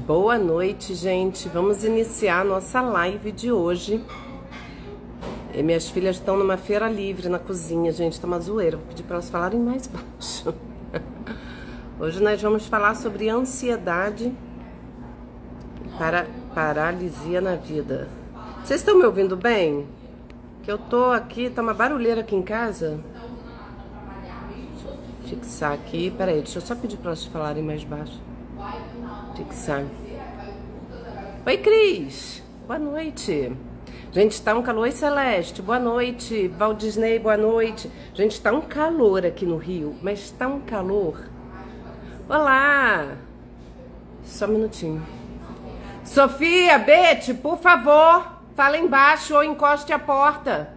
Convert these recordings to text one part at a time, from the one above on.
Boa noite, gente. Vamos iniciar a nossa live de hoje. E minhas filhas estão numa feira livre na cozinha, gente. Tá uma zoeira. Vou pedir para elas falarem mais baixo. Hoje nós vamos falar sobre ansiedade para paralisia na vida. Vocês estão me ouvindo bem? Que eu tô aqui, tá uma barulheira aqui em casa. Deixa eu fixar aqui. Peraí, deixa eu só pedir para elas falarem mais baixo. Fixar. Oi, Cris. Boa noite. Gente, tá um calor. Oi, Celeste. Boa noite. Walt Disney, boa noite. Gente, tá um calor aqui no Rio, mas tá um calor. Olá. Só um minutinho. Sofia, Bete, por favor, fala embaixo ou encoste a porta.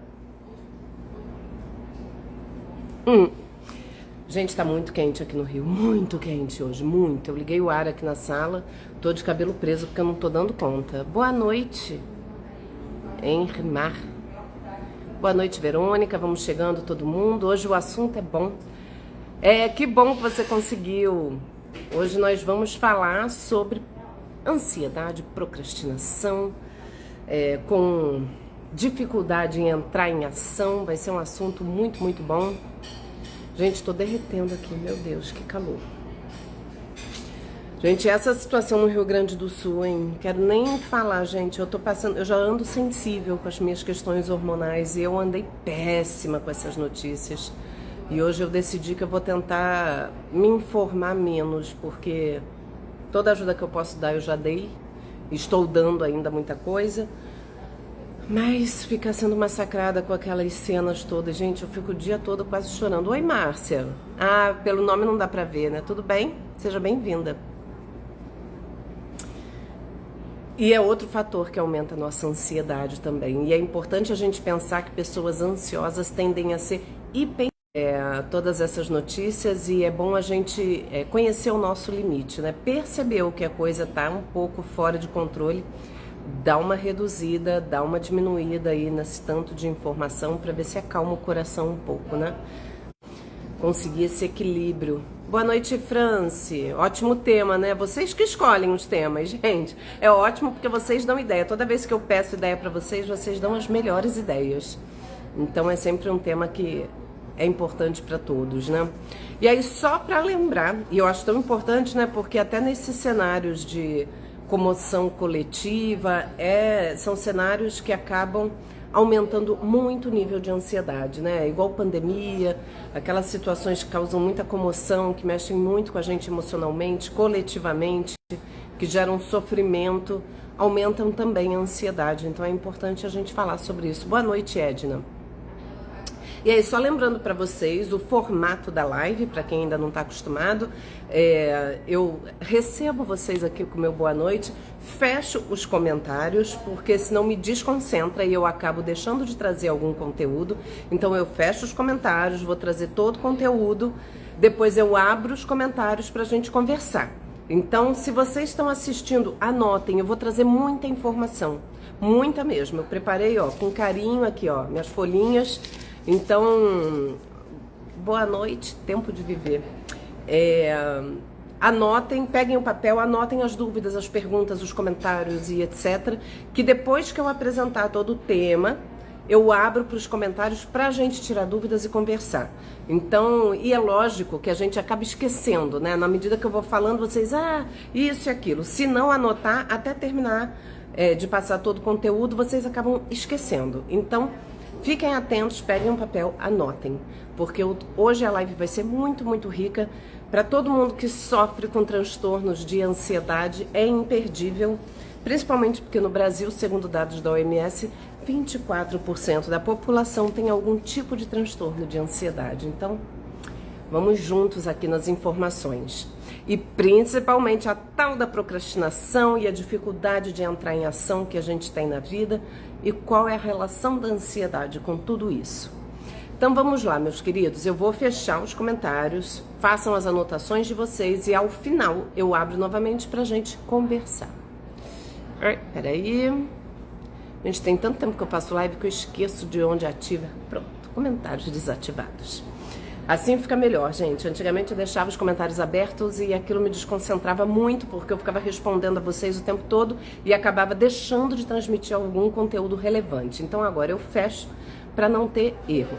Gente, tá muito quente aqui no Rio, muito quente hoje, muito. Eu liguei o ar aqui na sala, tô de cabelo preso porque eu não tô dando conta. Boa noite, Henrimar. Boa noite, Verônica, vamos chegando todo mundo. Hoje o assunto é bom. Que bom que você conseguiu. Hoje nós vamos falar sobre ansiedade, procrastinação, com dificuldade em entrar em ação. Vai ser um assunto muito, muito bom. Gente, tô derretendo aqui, meu Deus, que calor. Gente, essa situação no Rio Grande do Sul, hein? Quero nem falar, gente. Eu já ando sensível com as minhas questões hormonais e eu andei péssima com essas notícias. E hoje eu decidi que eu vou tentar me informar menos, porque toda ajuda que eu posso dar eu já dei. Estou dando ainda muita coisa. Mas fica sendo massacrada com aquelas cenas todas. Gente, eu fico o dia todo quase chorando. Oi, Márcia. Ah, pelo nome não dá pra ver, né? Tudo bem? Seja bem-vinda. E é outro fator que aumenta a nossa ansiedade também. E é importante a gente pensar que pessoas ansiosas tendem a ser todas essas notícias, e é bom a gente conhecer o nosso limite, né? Percebeu que a coisa tá um pouco fora de controle, dá uma reduzida, dá uma diminuída aí nesse tanto de informação para ver se acalma o coração um pouco, né? Conseguir esse equilíbrio. Boa noite, France. Ótimo tema, né? Vocês que escolhem os temas, gente. É ótimo porque vocês dão ideia. Toda vez que eu peço ideia para vocês, vocês dão as melhores ideias. Então é sempre um tema que é importante para todos, né? E aí, só para lembrar, e eu acho tão importante, né? Porque até nesses cenários de comoção coletiva, são cenários que acabam aumentando muito o nível de ansiedade, né? Igual pandemia, aquelas situações que causam muita comoção, que mexem muito com a gente emocionalmente, coletivamente, que geram sofrimento, aumentam também a ansiedade. Então é importante a gente falar sobre isso. Boa noite, Edna. E aí, só lembrando para vocês o formato da live, para quem ainda não está acostumado, eu recebo vocês aqui com o meu boa noite, fecho os comentários, porque senão me desconcentra e eu acabo deixando de trazer algum conteúdo. Então eu fecho os comentários, vou trazer todo o conteúdo, depois eu abro os comentários para a gente conversar. Então, se vocês estão assistindo, anotem, eu vou trazer muita informação, muita mesmo. Eu preparei, ó, com carinho aqui, ó, minhas folhinhas. Então, boa noite, tempo de viver. Anotem, peguem o papel, anotem as dúvidas, as perguntas, os comentários e etc. Que depois que eu apresentar todo o tema, eu abro para os comentários para a gente tirar dúvidas e conversar. Então, e é lógico que a gente acaba esquecendo, né? Na medida que eu vou falando, vocês, isso e aquilo. Se não anotar, até terminar de passar todo o conteúdo, vocês acabam esquecendo. Então, fiquem atentos, peguem um papel, anotem, porque hoje a live vai ser muito, muito rica. Para todo mundo que sofre com transtornos de ansiedade, é imperdível, principalmente porque no Brasil, segundo dados da OMS, 24% da população tem algum tipo de transtorno de ansiedade. Então, vamos juntos aqui nas informações. E principalmente a tal da procrastinação e a dificuldade de entrar em ação que a gente tem na vida, e qual é a relação da ansiedade com tudo isso. Então vamos lá, meus queridos, eu vou fechar os comentários, façam as anotações de vocês e ao final eu abro novamente pra gente conversar. Peraí. Gente, tem tanto tempo que eu faço live que eu esqueço de onde ativa. Pronto, comentários desativados. Assim fica melhor, gente. Antigamente eu deixava os comentários abertos e aquilo me desconcentrava muito, porque eu ficava respondendo a vocês o tempo todo e acabava deixando de transmitir algum conteúdo relevante. Então agora eu fecho para não ter erro.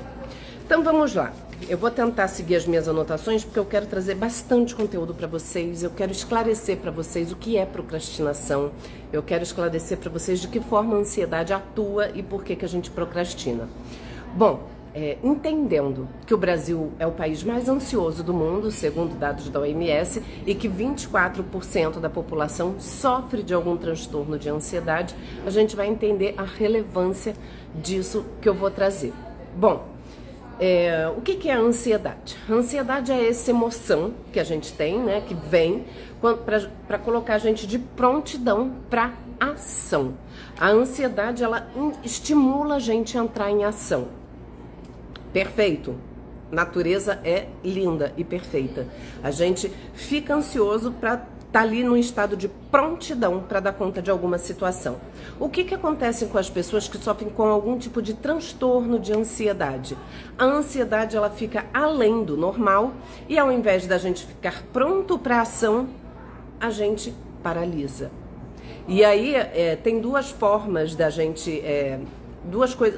Então vamos lá. Eu vou tentar seguir as minhas anotações porque eu quero trazer bastante conteúdo para vocês. Eu quero esclarecer para vocês o que é procrastinação. Eu quero esclarecer para vocês de que forma a ansiedade atua e por que a gente procrastina. Bom, entendendo que o Brasil é o país mais ansioso do mundo, segundo dados da OMS, e que 24% da população sofre de algum transtorno de ansiedade, a gente vai entender a relevância disso que eu vou trazer. Bom, o que é a ansiedade? A ansiedade é essa emoção que a gente tem, né, que vem para colocar a gente de prontidão para ação. A ansiedade, ela estimula a gente a entrar em ação. Perfeito. Natureza é linda e perfeita. A gente fica ansioso para estar ali num estado de prontidão para dar conta de alguma situação. O que acontece com as pessoas que sofrem com algum tipo de transtorno de ansiedade? A ansiedade, ela fica além do normal e ao invés da gente ficar pronto para a ação, a gente paralisa. E aí tem duas formas da gente...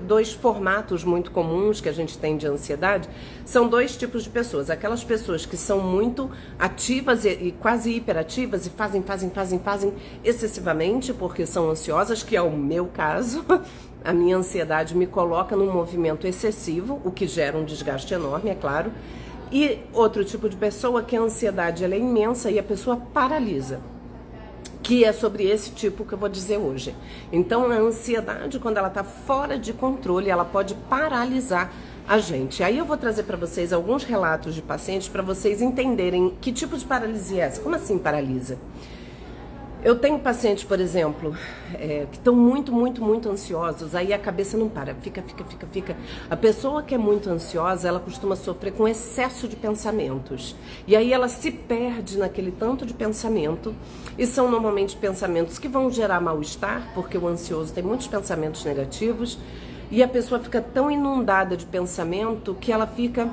dois formatos muito comuns que a gente tem de ansiedade. São dois tipos de pessoas. Aquelas pessoas que são muito ativas e quase hiperativas e fazem excessivamente porque são ansiosas, que é o meu caso. A minha ansiedade me coloca num movimento excessivo, o que gera um desgaste enorme, é claro. E outro tipo de pessoa que a ansiedade, ela é imensa e a pessoa paralisa, que é sobre esse tipo que eu vou dizer hoje. Então, a ansiedade, quando ela está fora de controle, ela pode paralisar a gente. Aí eu vou trazer para vocês alguns relatos de pacientes para vocês entenderem que tipo de paralisia é essa. Como assim paralisa? Eu tenho pacientes, por exemplo, que estão muito ansiosos, aí a cabeça não para, fica. A pessoa que é muito ansiosa, ela costuma sofrer com excesso de pensamentos. E aí ela se perde naquele tanto de pensamento, e são normalmente pensamentos que vão gerar mal-estar, porque o ansioso tem muitos pensamentos negativos, e a pessoa fica tão inundada de pensamento que ela fica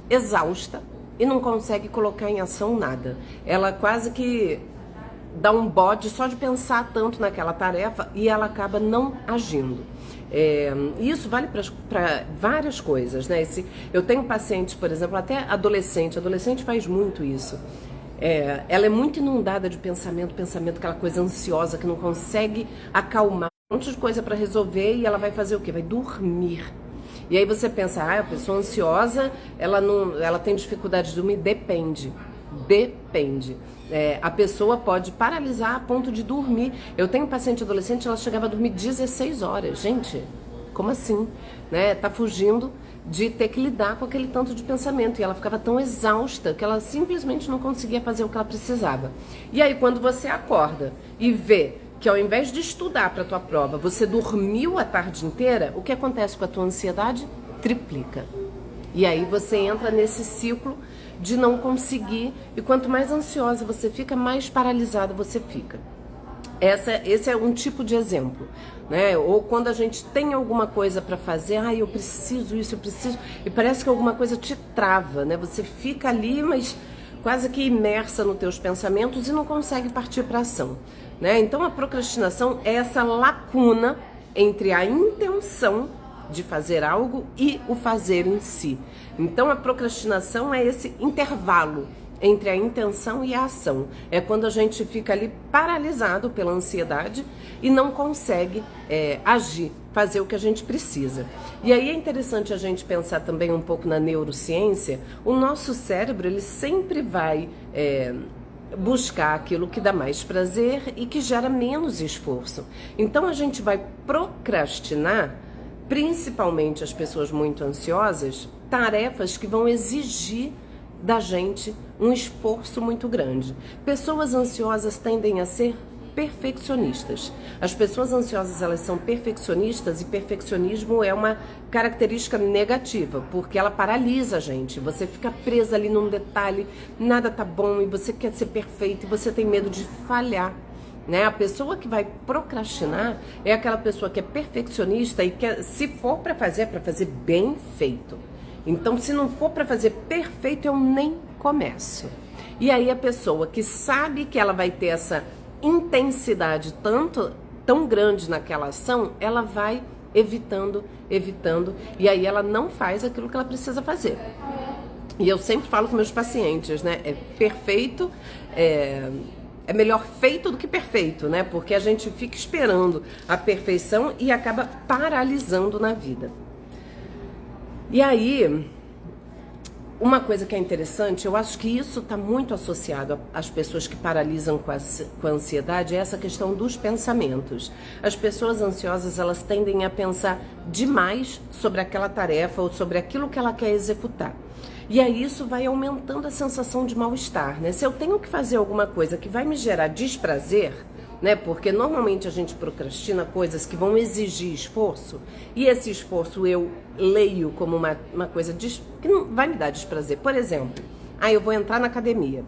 exausta e não consegue colocar em ação nada. Ela quase que dá um bode só de pensar tanto naquela tarefa e ela acaba não agindo. Isso vale para várias coisas, né? Eu tenho pacientes, por exemplo, até adolescente faz muito isso. Ela é muito inundada de pensamento, aquela coisa ansiosa que não consegue acalmar, um monte de coisa para resolver, e ela vai fazer o quê? Vai dormir. E aí você pensa, a pessoa ansiosa, ela tem dificuldade de dormir? Depende. A pessoa pode paralisar a ponto de dormir. Eu tenho paciente adolescente, ela chegava a dormir 16 horas. Gente, como assim? Né? Tá fugindo de ter que lidar com aquele tanto de pensamento. E ela ficava tão exausta que ela simplesmente não conseguia fazer o que ela precisava. E aí quando você acorda e vê que ao invés de estudar para a tua prova, você dormiu a tarde inteira, o que acontece com a tua ansiedade? Triplica. E aí você entra nesse ciclo de não conseguir, e quanto mais ansiosa você fica, mais paralisada você fica. Esse é um tipo de exemplo, né? Ou quando a gente tem alguma coisa para fazer, eu preciso isso, eu preciso, e parece que alguma coisa te trava, né? Você fica ali, mas quase que imersa nos teus pensamentos e não consegue partir para ação, né? Então a procrastinação é essa lacuna entre a intenção de fazer algo e o fazer em si. Então a procrastinação é esse intervalo entre a intenção e a ação. É quando a gente fica ali paralisado pela ansiedade e não consegue agir, fazer o que a gente precisa. E aí é interessante a gente pensar também um pouco na neurociência. O nosso cérebro, ele sempre vai buscar aquilo que dá mais prazer e que gera menos esforço. Então a gente vai procrastinar, principalmente as pessoas muito ansiosas, tarefas que vão exigir da gente um esforço muito grande. Pessoas ansiosas tendem a ser perfeccionistas. As pessoas ansiosas, elas são perfeccionistas, e perfeccionismo é uma característica negativa, porque ela paralisa a gente. Você fica presa ali num detalhe, nada tá bom e você quer ser perfeito e você tem medo de falhar. Né? A pessoa que vai procrastinar é aquela pessoa que é perfeccionista e que, se for para fazer, é para fazer bem feito. Então, se não for para fazer perfeito, eu nem começo. E aí a pessoa que sabe que ela vai ter essa intensidade tão grande naquela ação, ela vai evitando, e aí ela não faz aquilo que ela precisa fazer. E eu sempre falo com meus pacientes, né? É melhor feito do que perfeito, né? Porque a gente fica esperando a perfeição e acaba paralisando na vida. E aí, uma coisa que é interessante, eu acho que isso está muito associado às pessoas que paralisam com a ansiedade, é essa questão dos pensamentos. As pessoas ansiosas, elas tendem a pensar demais sobre aquela tarefa ou sobre aquilo que ela quer executar. E aí isso vai aumentando a sensação de mal-estar, né? Se eu tenho que fazer alguma coisa que vai me gerar desprazer, né? Porque normalmente a gente procrastina coisas que vão exigir esforço, e esse esforço eu leio como uma coisa que não vai me dar desprazer. Por exemplo, eu vou entrar na academia.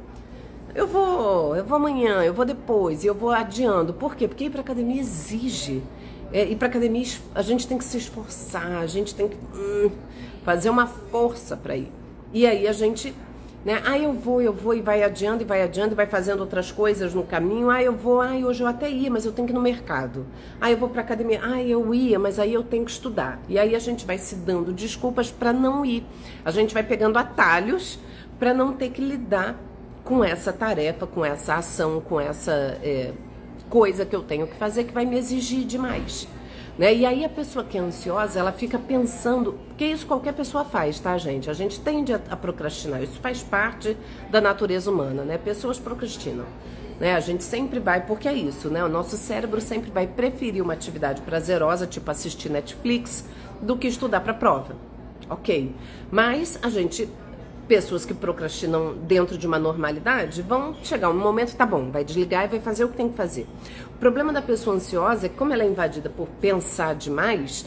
Eu vou amanhã, eu vou depois, e eu vou adiando. Por quê? Porque ir para academia exige. Ir para academia a gente tem que se esforçar, a gente tem que fazer uma força para ir. E aí a gente, né? Eu vou e vai adiando, e vai fazendo outras coisas no caminho. Hoje eu até ia, mas eu tenho que ir no mercado. Eu vou pra academia. Eu ia, mas aí eu tenho que estudar. E aí a gente vai se dando desculpas para não ir. A gente vai pegando atalhos para não ter que lidar com essa tarefa, com essa ação, com essa coisa que eu tenho que fazer que vai me exigir demais. Né? E aí a pessoa que é ansiosa, ela fica pensando, porque isso qualquer pessoa faz, tá, gente? A gente tende a procrastinar, isso faz parte da natureza humana, né? Pessoas procrastinam, né? A gente sempre vai, porque é isso, né? O nosso cérebro sempre vai preferir uma atividade prazerosa, tipo assistir Netflix, do que estudar para a prova, ok? Mas pessoas que procrastinam dentro de uma normalidade, vão chegar um momento, tá bom, vai desligar e vai fazer o que tem que fazer. O problema da pessoa ansiosa é que, como ela é invadida por pensar demais,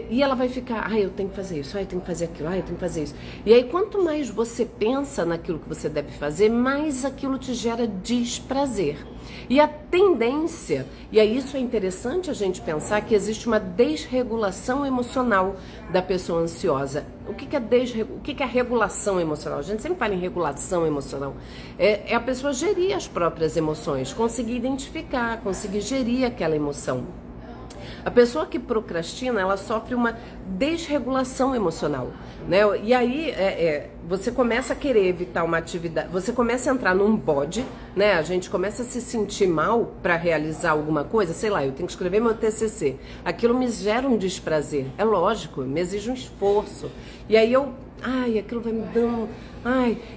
e ela vai ficar, eu tenho que fazer isso, eu tenho que fazer aquilo, eu tenho que fazer isso. E aí, quanto mais você pensa naquilo que você deve fazer, mais aquilo te gera desprazer. E a tendência, e aí isso é interessante a gente pensar, que existe uma desregulação emocional da pessoa ansiosa. O que é a regulação emocional? A gente sempre fala em regulação emocional. É a pessoa gerir as próprias emoções, conseguir identificar, conseguir gerir aquela emoção. A pessoa que procrastina, ela sofre uma desregulação emocional, né? E aí você começa a querer evitar uma atividade, você começa a entrar num bode, né? A gente começa a se sentir mal para realizar alguma coisa, sei lá, eu tenho que escrever meu TCC. Aquilo me gera um desprazer, é lógico, me exige um esforço. E aí aquilo vai me dando...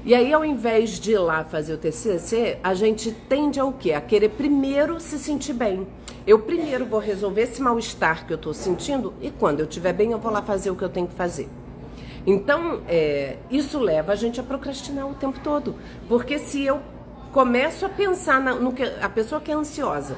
E aí, ao invés de ir lá fazer o TCC, a gente tende ao quê? A querer primeiro se sentir bem. Eu primeiro vou resolver esse mal-estar que eu estou sentindo, e quando eu estiver bem, eu vou lá fazer o que eu tenho que fazer. Então, isso leva a gente a procrastinar o tempo todo. Porque se eu começo a pensar no que a pessoa que é ansiosa,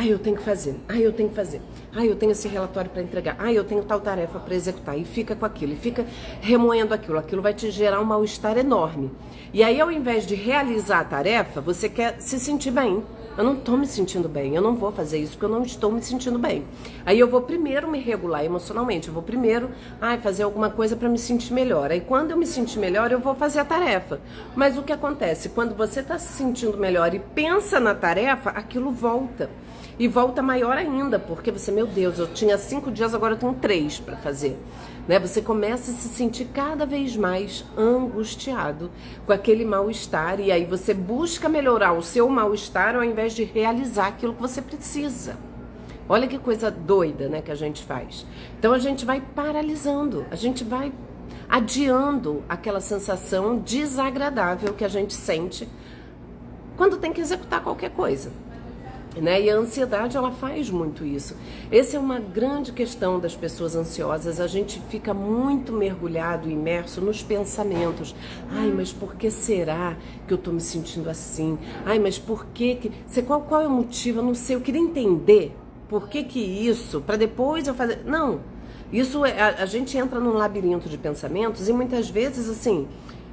eu tenho que fazer, eu tenho que fazer, eu tenho esse relatório para entregar, eu tenho tal tarefa para executar, e fica com aquilo, e fica remoendo aquilo vai te gerar um mal-estar enorme. E aí, ao invés de realizar a tarefa, você quer se sentir bem. Eu não estou me sentindo bem, eu não vou fazer isso porque eu não estou me sentindo bem. Aí eu vou primeiro me regular emocionalmente, eu vou primeiro fazer alguma coisa para me sentir melhor. Aí quando eu me sentir melhor, eu vou fazer a tarefa. Mas o que acontece? Quando você está se sentindo melhor e pensa na tarefa, aquilo volta. E volta maior ainda, porque você, meu Deus, eu tinha 5 dias, agora eu tenho 3 para fazer. Né? Você começa a se sentir cada vez mais angustiado com aquele mal-estar, e aí você busca melhorar o seu mal-estar ao invés de realizar aquilo que você precisa. Olha que coisa doida, né, que a gente faz. Então a gente vai paralisando, a gente vai adiando aquela sensação desagradável que a gente sente quando tem que executar qualquer coisa. Né? E a ansiedade, ela faz muito isso. Essa é uma grande questão das pessoas ansiosas. A gente fica muito mergulhado, imerso nos pensamentos. Mas por que será que eu tô me sentindo assim? Mas por que... Qual é o motivo? Eu não sei, eu queria entender por que isso, para depois eu fazer... Não, isso a gente entra num labirinto de pensamentos, e muitas vezes, assim...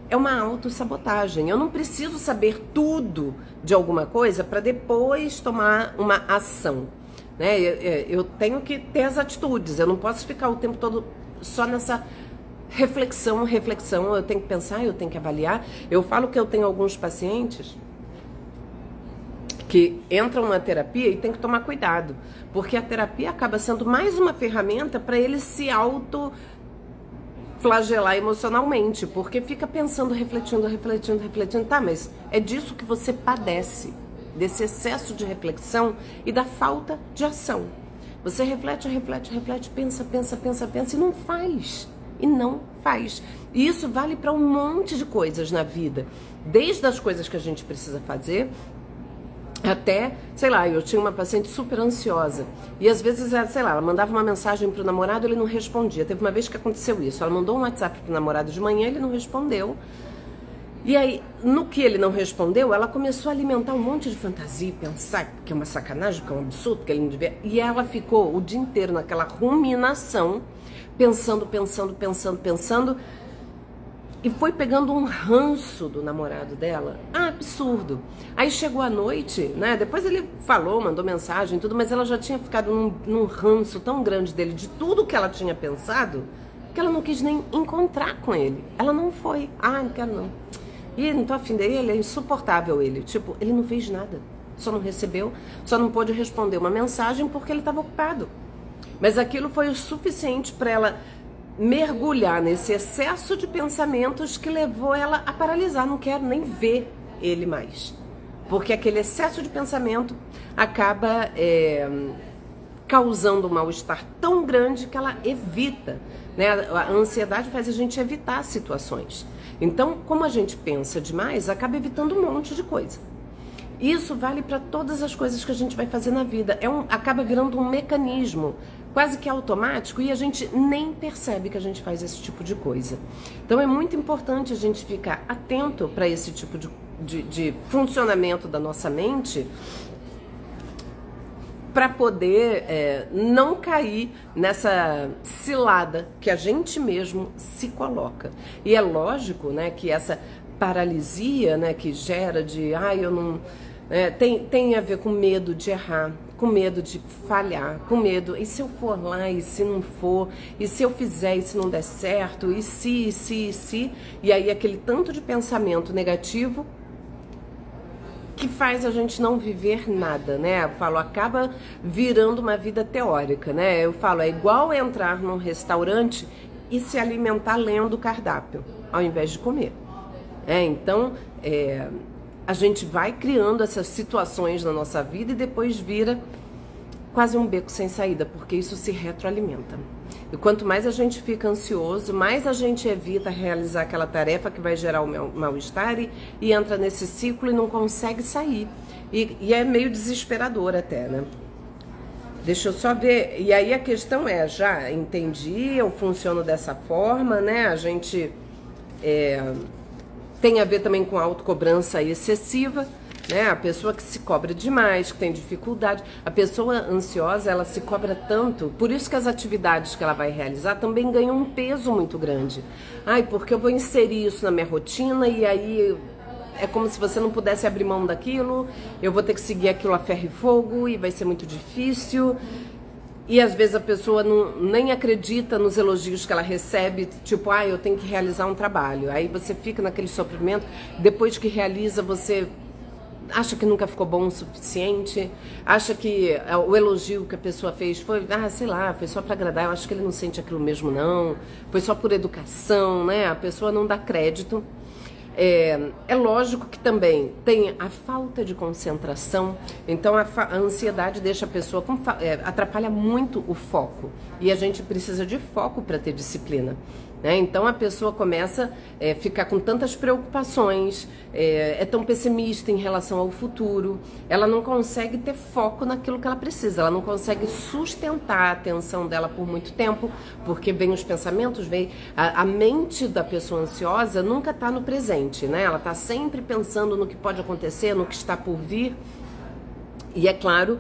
É uma autossabotagem. Eu não preciso saber tudo de alguma coisa para depois tomar uma ação. Né? Eu tenho que ter as atitudes. Eu não posso ficar o tempo todo só nessa reflexão, eu tenho que pensar, eu tenho que avaliar. Eu falo que eu tenho alguns pacientes que entram na terapia e tem que tomar cuidado, porque a terapia acaba sendo mais uma ferramenta para eles se flagelar emocionalmente, porque fica pensando, refletindo, tá, mas é disso que você padece, desse excesso de reflexão e da falta de ação. Você reflete, pensa e não faz. E não faz. E isso vale para um monte de coisas na vida, desde as coisas que a gente precisa fazer, até, sei lá, eu tinha uma paciente super ansiosa e às vezes, sei lá, ela mandava uma mensagem pro namorado, ele não respondia. Teve uma vez que aconteceu isso, ela mandou um WhatsApp pro namorado de manhã, ele não respondeu. E aí, no que ele não respondeu, ela começou a alimentar um monte de fantasia, pensar que é uma sacanagem, que é um absurdo, que ele não devia... E ela ficou o dia inteiro naquela ruminação, pensando, e foi pegando um ranço do namorado dela, absurdo. Aí chegou a noite, né, depois ele falou, mandou mensagem e tudo, mas ela já tinha ficado num ranço tão grande dele, de tudo que ela tinha pensado, que ela não quis nem encontrar com ele. Ela não foi, não quero não. E não tô afim dele, é insuportável ele. Tipo, ele não fez nada, só não recebeu, só não pôde responder uma mensagem porque ele estava ocupado. Mas aquilo foi o suficiente para ela mergulhar nesse excesso de pensamentos que levou ela a paralisar. Não quero nem ver ele mais, porque aquele excesso de pensamento acaba causando um mal-estar tão grande que ela evita, né? A ansiedade faz a gente evitar situações. Então, como a gente pensa demais, acaba evitando um monte de coisa. Isso vale para todas as coisas que a gente vai fazer na vida. Acaba virando um mecanismo quase que automático e a gente nem percebe que a gente faz esse tipo de coisa. Então é muito importante a gente ficar atento para esse tipo de funcionamento da nossa mente, para poder não cair nessa cilada que a gente mesmo se coloca. E é lógico, né, que essa paralisia, né, que gera de, eu não... tem a ver com medo de errar, com medo de falhar, com medo, e se eu for lá, e se não for, e se eu fizer, e se não der certo, e se, e aí aquele tanto de pensamento negativo que faz a gente não viver nada, né? Eu falo, acaba virando uma vida teórica, né? Eu falo, é igual entrar num restaurante e se alimentar lendo o cardápio, ao invés de comer. Então, a gente vai criando essas situações na nossa vida e depois vira quase um beco sem saída, porque isso se retroalimenta. E quanto mais a gente fica ansioso, mais a gente evita realizar aquela tarefa que vai gerar o mal-estar e entra nesse ciclo e não consegue sair. E é meio desesperador até, né? Deixa eu só ver. E aí a questão já entendi, eu funciono dessa forma, né? A gente tem a ver também com a autocobrança excessiva, né? A pessoa que se cobra demais, que tem dificuldade. A pessoa ansiosa, ela se cobra tanto, por isso que as atividades que ela vai realizar também ganham um peso muito grande. Porque eu vou inserir isso na minha rotina e aí é como se você não pudesse abrir mão daquilo, eu vou ter que seguir aquilo a ferro e fogo e vai ser muito difícil. E às vezes a pessoa nem acredita nos elogios que ela recebe, tipo, eu tenho que realizar um trabalho. Aí você fica naquele sofrimento, depois que realiza você acha que nunca ficou bom o suficiente, acha que o elogio que a pessoa fez foi, sei lá, foi só para agradar, eu acho que ele não sente aquilo mesmo não, foi só por educação, né? A pessoa não dá crédito. É lógico que também tem a falta de concentração, então a ansiedade deixa a pessoa atrapalha muito o foco e a gente precisa de foco para ter disciplina, né? Então a pessoa começa a ficar com tantas preocupações, é tão pessimista em relação ao futuro, ela não consegue ter foco naquilo que ela precisa, ela não consegue sustentar a atenção dela por muito tempo, porque vem os pensamentos, a mente da pessoa ansiosa nunca está no presente, né? Ela está sempre pensando no que pode acontecer, no que está por vir, e é claro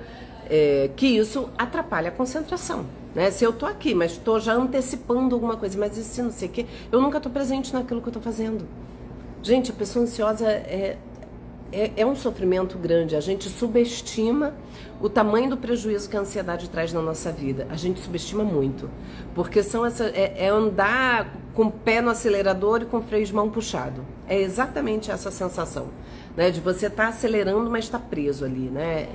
que isso atrapalha a concentração, né? Se eu tô aqui, mas tô já antecipando alguma coisa, mas e se não sei o quê, eu nunca tô presente naquilo que eu tô fazendo. Gente, a pessoa ansiosa é um sofrimento grande. A gente subestima o tamanho do prejuízo que a ansiedade traz na nossa vida. A gente subestima muito. Porque é andar com o pé no acelerador e com o freio de mão puxado. É exatamente essa sensação, né? De você estar acelerando, mas está preso ali, né?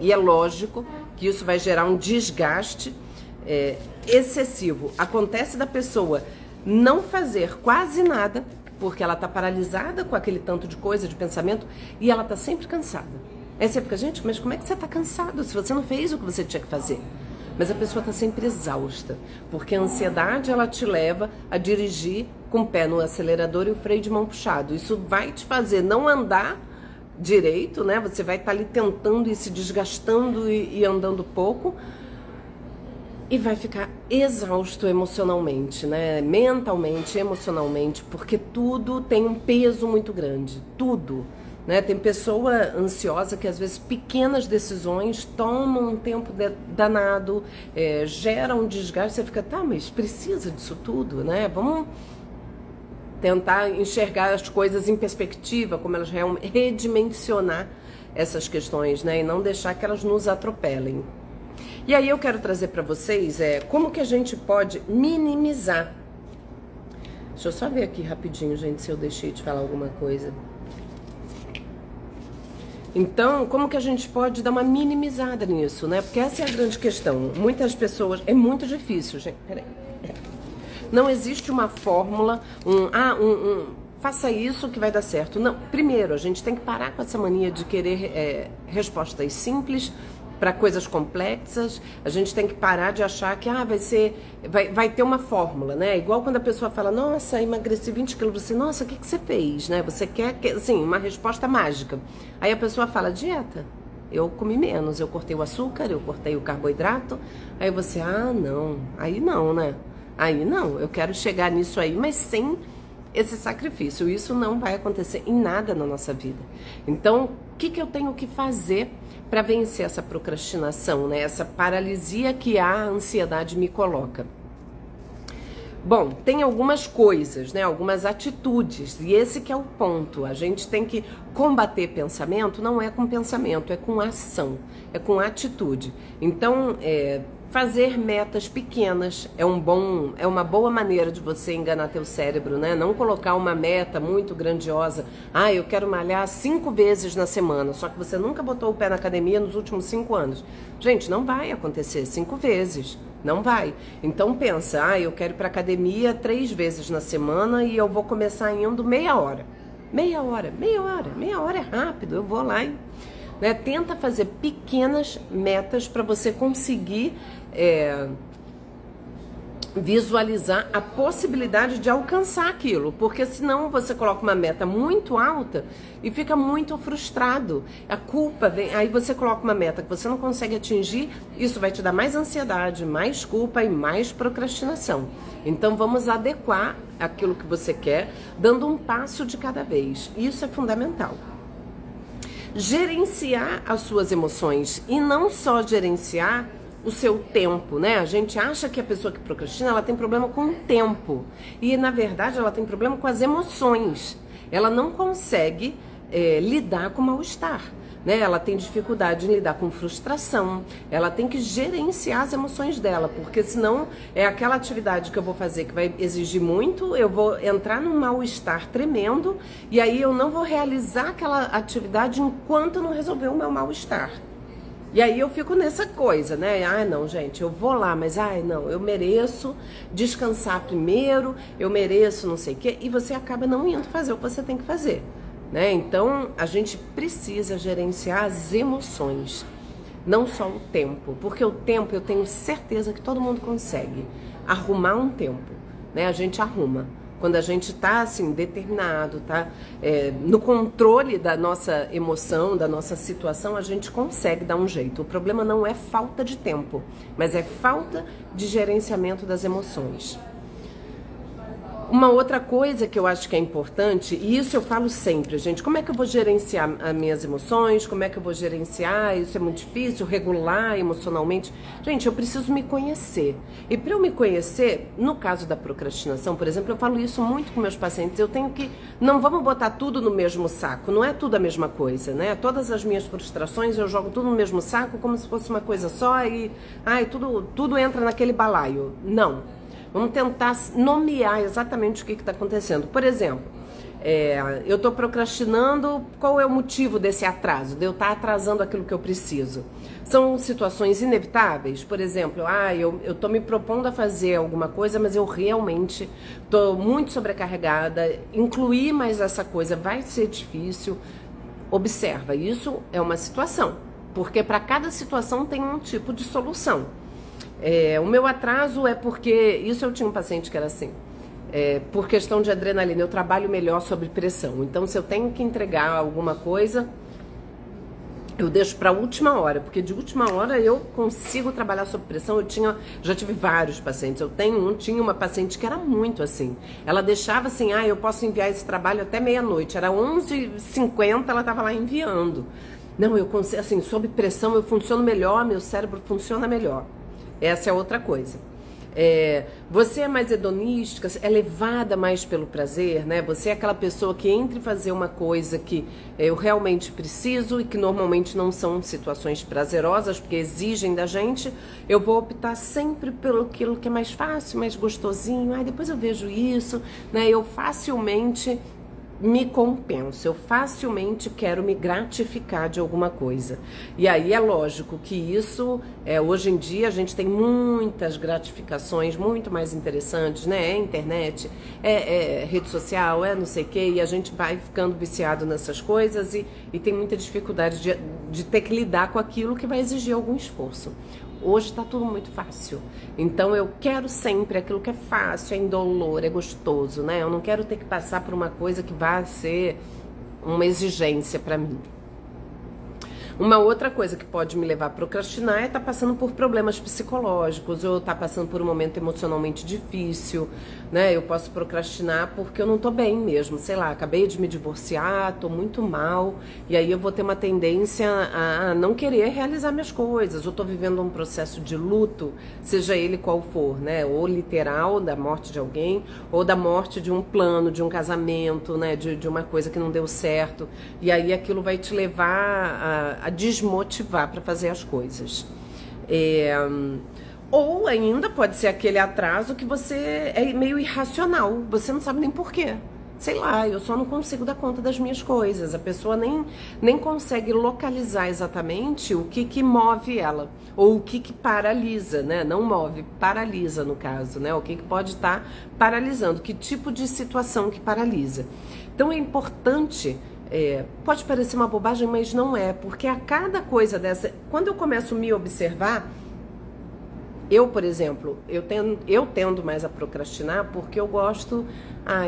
E é lógico que isso vai gerar um desgaste excessivo. Acontece da pessoa não fazer quase nada, porque ela está paralisada com aquele tanto de coisa, de pensamento, e ela está sempre cansada. Aí você fica, gente, mas como é que você está cansado se você não fez o que você tinha que fazer? Mas a pessoa está sempre exausta, porque a ansiedade ela te leva a dirigir com o pé no acelerador e o freio de mão puxado. Isso vai te fazer não andar direito, né? Você vai estar ali tentando e se desgastando e andando pouco, e vai ficar exausto emocionalmente, né? Mentalmente, emocionalmente, porque tudo tem um peso muito grande, tudo, né? Tem pessoa ansiosa que às vezes pequenas decisões tomam um tempo danado, geram um desgaste, você fica, tá, mas precisa disso tudo, né? Vamos tentar enxergar as coisas em perspectiva, como elas realmente, redimensionar essas questões, né? E não deixar que elas nos atropelem. E aí eu quero trazer para vocês como que a gente pode minimizar. Deixa eu só ver aqui rapidinho, gente, se eu deixei de falar alguma coisa. Então, como que a gente pode dar uma minimizada nisso, né? Porque essa é a grande questão. Muitas pessoas... É muito difícil, gente. Peraí. Não existe uma fórmula, faça isso que vai dar certo. Não. Primeiro, a gente tem que parar com essa mania de querer respostas simples para coisas complexas. A gente tem que parar de achar que vai ter uma fórmula, né? Igual quando a pessoa fala, nossa, emagreci 20 quilos, você, nossa, o que você fez, né? Você quer, assim, uma resposta mágica. Aí a pessoa fala, dieta. Eu comi menos, eu cortei o açúcar, eu cortei o carboidrato. Aí você, não, aí não, né? Aí não, eu quero chegar nisso aí, mas sem esse sacrifício. Isso não vai acontecer em nada na nossa vida. Então, o que eu tenho que fazer para vencer essa procrastinação, né? Essa paralisia que a ansiedade me coloca? Bom, tem algumas coisas, né? Algumas atitudes, e esse que é o ponto. A gente tem que combater pensamento, não é com pensamento, é com ação, é com atitude. Então, fazer metas pequenas é uma boa maneira de você enganar teu cérebro, né? Não colocar uma meta muito grandiosa. Eu quero malhar 5 vezes na semana, só que você nunca botou o pé na academia nos últimos 5 anos. Gente, não vai acontecer 5 vezes, não vai. Então pensa, eu quero ir pra academia 3 vezes na semana e eu vou começar indo meia hora. Meia hora é rápido, eu vou lá e... Né? Tenta fazer pequenas metas para você conseguir visualizar a possibilidade de alcançar aquilo, porque senão você coloca uma meta muito alta e fica muito frustrado. A culpa vem, aí você coloca uma meta que você não consegue atingir, isso vai te dar mais ansiedade, mais culpa e mais procrastinação. Então vamos adequar aquilo que você quer, dando um passo de cada vez. Isso é fundamental. Gerenciar as suas emoções e não só gerenciar o seu tempo, né? A gente acha que a pessoa que procrastina, ela tem problema com o tempo. E, na verdade, ela tem problema com as emoções. Ela não consegue lidar com o mal-estar, né? Ela tem dificuldade em lidar com frustração. Ela tem que gerenciar as emoções dela, porque senão é aquela atividade que eu vou fazer que vai exigir muito, eu vou entrar num mal-estar tremendo e aí eu não vou realizar aquela atividade enquanto eu não resolver o meu mal-estar. E aí eu fico nessa coisa, né? Não, gente, eu vou lá, mas não, eu mereço descansar primeiro, eu mereço não sei o quê, e você acaba não indo fazer o que você tem que fazer, né? Então, a gente precisa gerenciar as emoções, não só o tempo, porque o tempo eu tenho certeza que todo mundo consegue arrumar um tempo, né? A gente arruma. Quando a gente tá assim, determinado, tá no controle da nossa emoção, da nossa situação, a gente consegue dar um jeito. O problema não é falta de tempo, mas é falta de gerenciamento das emoções. Uma outra coisa que eu acho que é importante, e isso eu falo sempre, gente, como é que eu vou gerenciar as minhas emoções, como é que eu vou gerenciar, isso é muito difícil, regular emocionalmente. Gente, eu preciso me conhecer. E para eu me conhecer, no caso da procrastinação, por exemplo, eu falo isso muito com meus pacientes, eu tenho que, não vamos botar tudo no mesmo saco, não é tudo a mesma coisa, né? Todas as minhas frustrações eu jogo tudo no mesmo saco como se fosse uma coisa só e, tudo entra naquele balaio. Não. Vamos tentar nomear exatamente o que está acontecendo. Por exemplo, eu estou procrastinando, qual é o motivo desse atraso? De eu estar atrasando aquilo que eu preciso? São situações inevitáveis? Por exemplo, eu estou me propondo a fazer alguma coisa, mas eu realmente estou muito sobrecarregada, incluir mais essa coisa vai ser difícil. Observa, isso é uma situação, porque para cada situação tem um tipo de solução. O meu atraso é porque, isso eu tinha um paciente que era assim, por questão de adrenalina, eu trabalho melhor sob pressão. Então, se eu tenho que entregar alguma coisa, eu deixo para a última hora, porque de última hora eu consigo trabalhar sob pressão. Já tive vários pacientes, tinha uma paciente que era muito assim. Ela deixava assim, eu posso enviar esse trabalho até meia-noite. Era 11h50, ela estava lá enviando. Não, eu consigo, assim, sob pressão eu funciono melhor, meu cérebro funciona melhor. Essa é outra coisa. Você é mais hedonística, é levada mais pelo prazer, né? Você é aquela pessoa que entre fazer uma coisa que eu realmente preciso e que normalmente não são situações prazerosas, porque exigem da gente, eu vou optar sempre pelo aquilo que é mais fácil, mais gostosinho. Depois eu vejo isso, né? Eu facilmente me compenso, eu facilmente quero me gratificar de alguma coisa. E aí é lógico que isso, hoje em dia a gente tem muitas gratificações muito mais interessantes, né? É internet, rede social, não sei o quê, e a gente vai ficando viciado nessas coisas e tem muita dificuldade de ter que lidar com aquilo que vai exigir algum esforço. Hoje está tudo muito fácil, então eu quero sempre aquilo que é fácil, é indolor, é gostoso, né? Eu não quero ter que passar por uma coisa que vai ser uma exigência para mim. Uma outra coisa que pode me levar a procrastinar é estar passando por problemas psicológicos ou estar passando por um momento emocionalmente difícil, né? Eu posso procrastinar porque eu não tô bem mesmo, sei lá, acabei de me divorciar, tô muito mal, e aí eu vou ter uma tendência a não querer realizar minhas coisas, ou tô vivendo um processo de luto, seja ele qual for, né? Ou literal, da morte de alguém, ou da morte de um plano, de um casamento, né? De uma coisa que não deu certo, e aí aquilo vai te levar a desmotivar para fazer as coisas. Ou ainda pode ser aquele atraso que você é meio irracional, você não sabe nem porquê. Sei lá, eu só não consigo dar conta das minhas coisas. A pessoa nem consegue localizar exatamente o que move ela, ou o que paralisa, né? Não move, paralisa no caso, né? O que pode estar paralisando, que tipo de situação que paralisa. Então é importante. Pode parecer uma bobagem, mas não é, porque a cada coisa dessa, quando eu começo a me observar, eu, por exemplo, eu tendo mais a procrastinar porque eu gosto,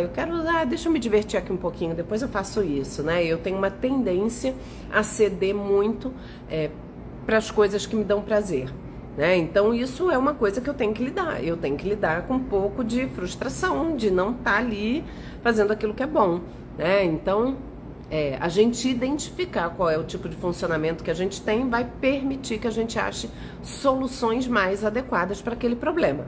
eu quero, deixa eu me divertir aqui um pouquinho, depois eu faço isso, né? Eu tenho uma tendência a ceder muito para as coisas que me dão prazer, né? Então isso é uma coisa que eu tenho que lidar com um pouco de frustração, de não estar ali fazendo aquilo que é bom, né? Então a gente identificar qual é o tipo de funcionamento que a gente tem vai permitir que a gente ache soluções mais adequadas para aquele problema.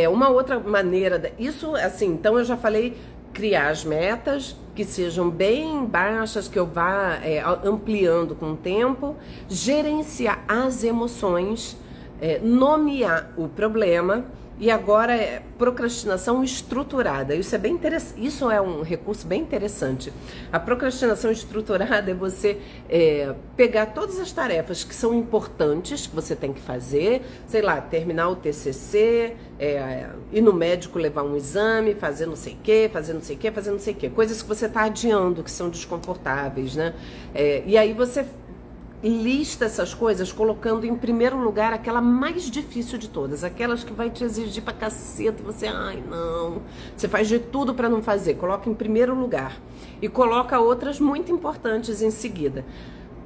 Uma outra maneira, isso assim, então eu já falei, criar as metas que sejam bem baixas, que eu vá ampliando com o tempo, gerenciar as emoções, nomear o problema. E agora procrastinação estruturada. Isso é bem interessante. Isso é um recurso bem interessante. A procrastinação estruturada é você pegar todas as tarefas que são importantes que você tem que fazer, sei lá, terminar o TCC, ir no médico levar um exame, fazer não sei o quê, fazer não sei o quê, fazer não sei o quê, coisas que você está adiando, que são desconfortáveis, né? E aí você lista essas coisas colocando em primeiro lugar aquela mais difícil de todas, aquelas que vai te exigir pra caceta e você, não, você faz de tudo pra não fazer, coloca em primeiro lugar e coloca outras muito importantes em seguida.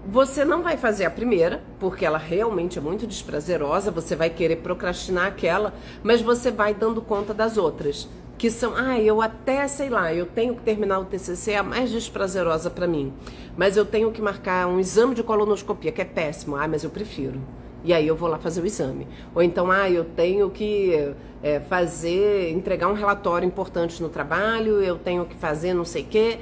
Você não vai fazer a primeira, porque ela realmente é muito desprazerosa, você vai querer procrastinar aquela, mas você vai dando conta das outras, que são, eu até, sei lá, eu tenho que terminar o TCC, é a mais desprazerosa para mim, mas eu tenho que marcar um exame de colonoscopia, que é péssimo, mas eu prefiro. E aí eu vou lá fazer o exame. Ou então, eu tenho que entregar um relatório importante no trabalho, eu tenho que fazer não sei o quê,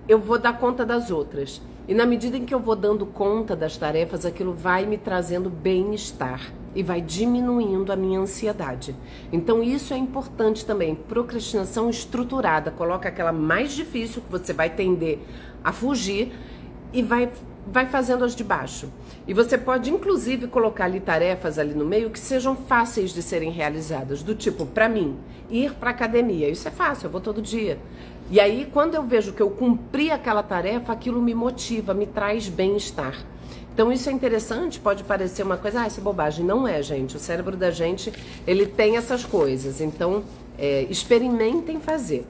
eu vou dar conta das outras. E na medida em que eu vou dando conta das tarefas, aquilo vai me trazendo bem-estar e vai diminuindo a minha ansiedade. Então isso é importante também. Procrastinação estruturada. Coloca aquela mais difícil que você vai tender a fugir e vai fazendo as de baixo. E você pode inclusive colocar ali tarefas ali no meio que sejam fáceis de serem realizadas. Do tipo, para mim, ir para academia. Isso é fácil, eu vou todo dia. E aí, quando eu vejo que eu cumpri aquela tarefa, aquilo me motiva, me traz bem-estar. Então, isso é interessante, pode parecer uma coisa, isso é bobagem. Não é, gente. O cérebro da gente, ele tem essas coisas. Então, experimentem fazer.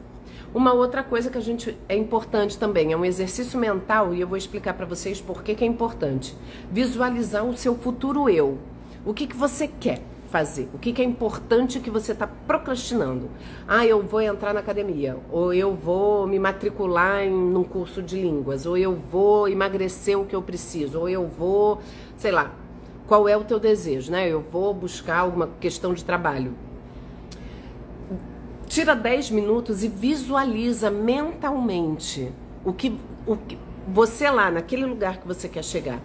Uma outra coisa que é importante também, é um exercício mental, e eu vou explicar para vocês por que é importante. Visualizar o seu futuro eu. O que você quer fazer? O que é importante que você está procrastinando? Eu vou entrar na academia, ou eu vou me matricular num curso de línguas, ou eu vou emagrecer o que eu preciso, ou eu vou, sei lá, qual é o teu desejo, né? Eu vou buscar alguma questão de trabalho. Tira 10 minutos e visualiza mentalmente o que você lá, naquele lugar que você quer chegar.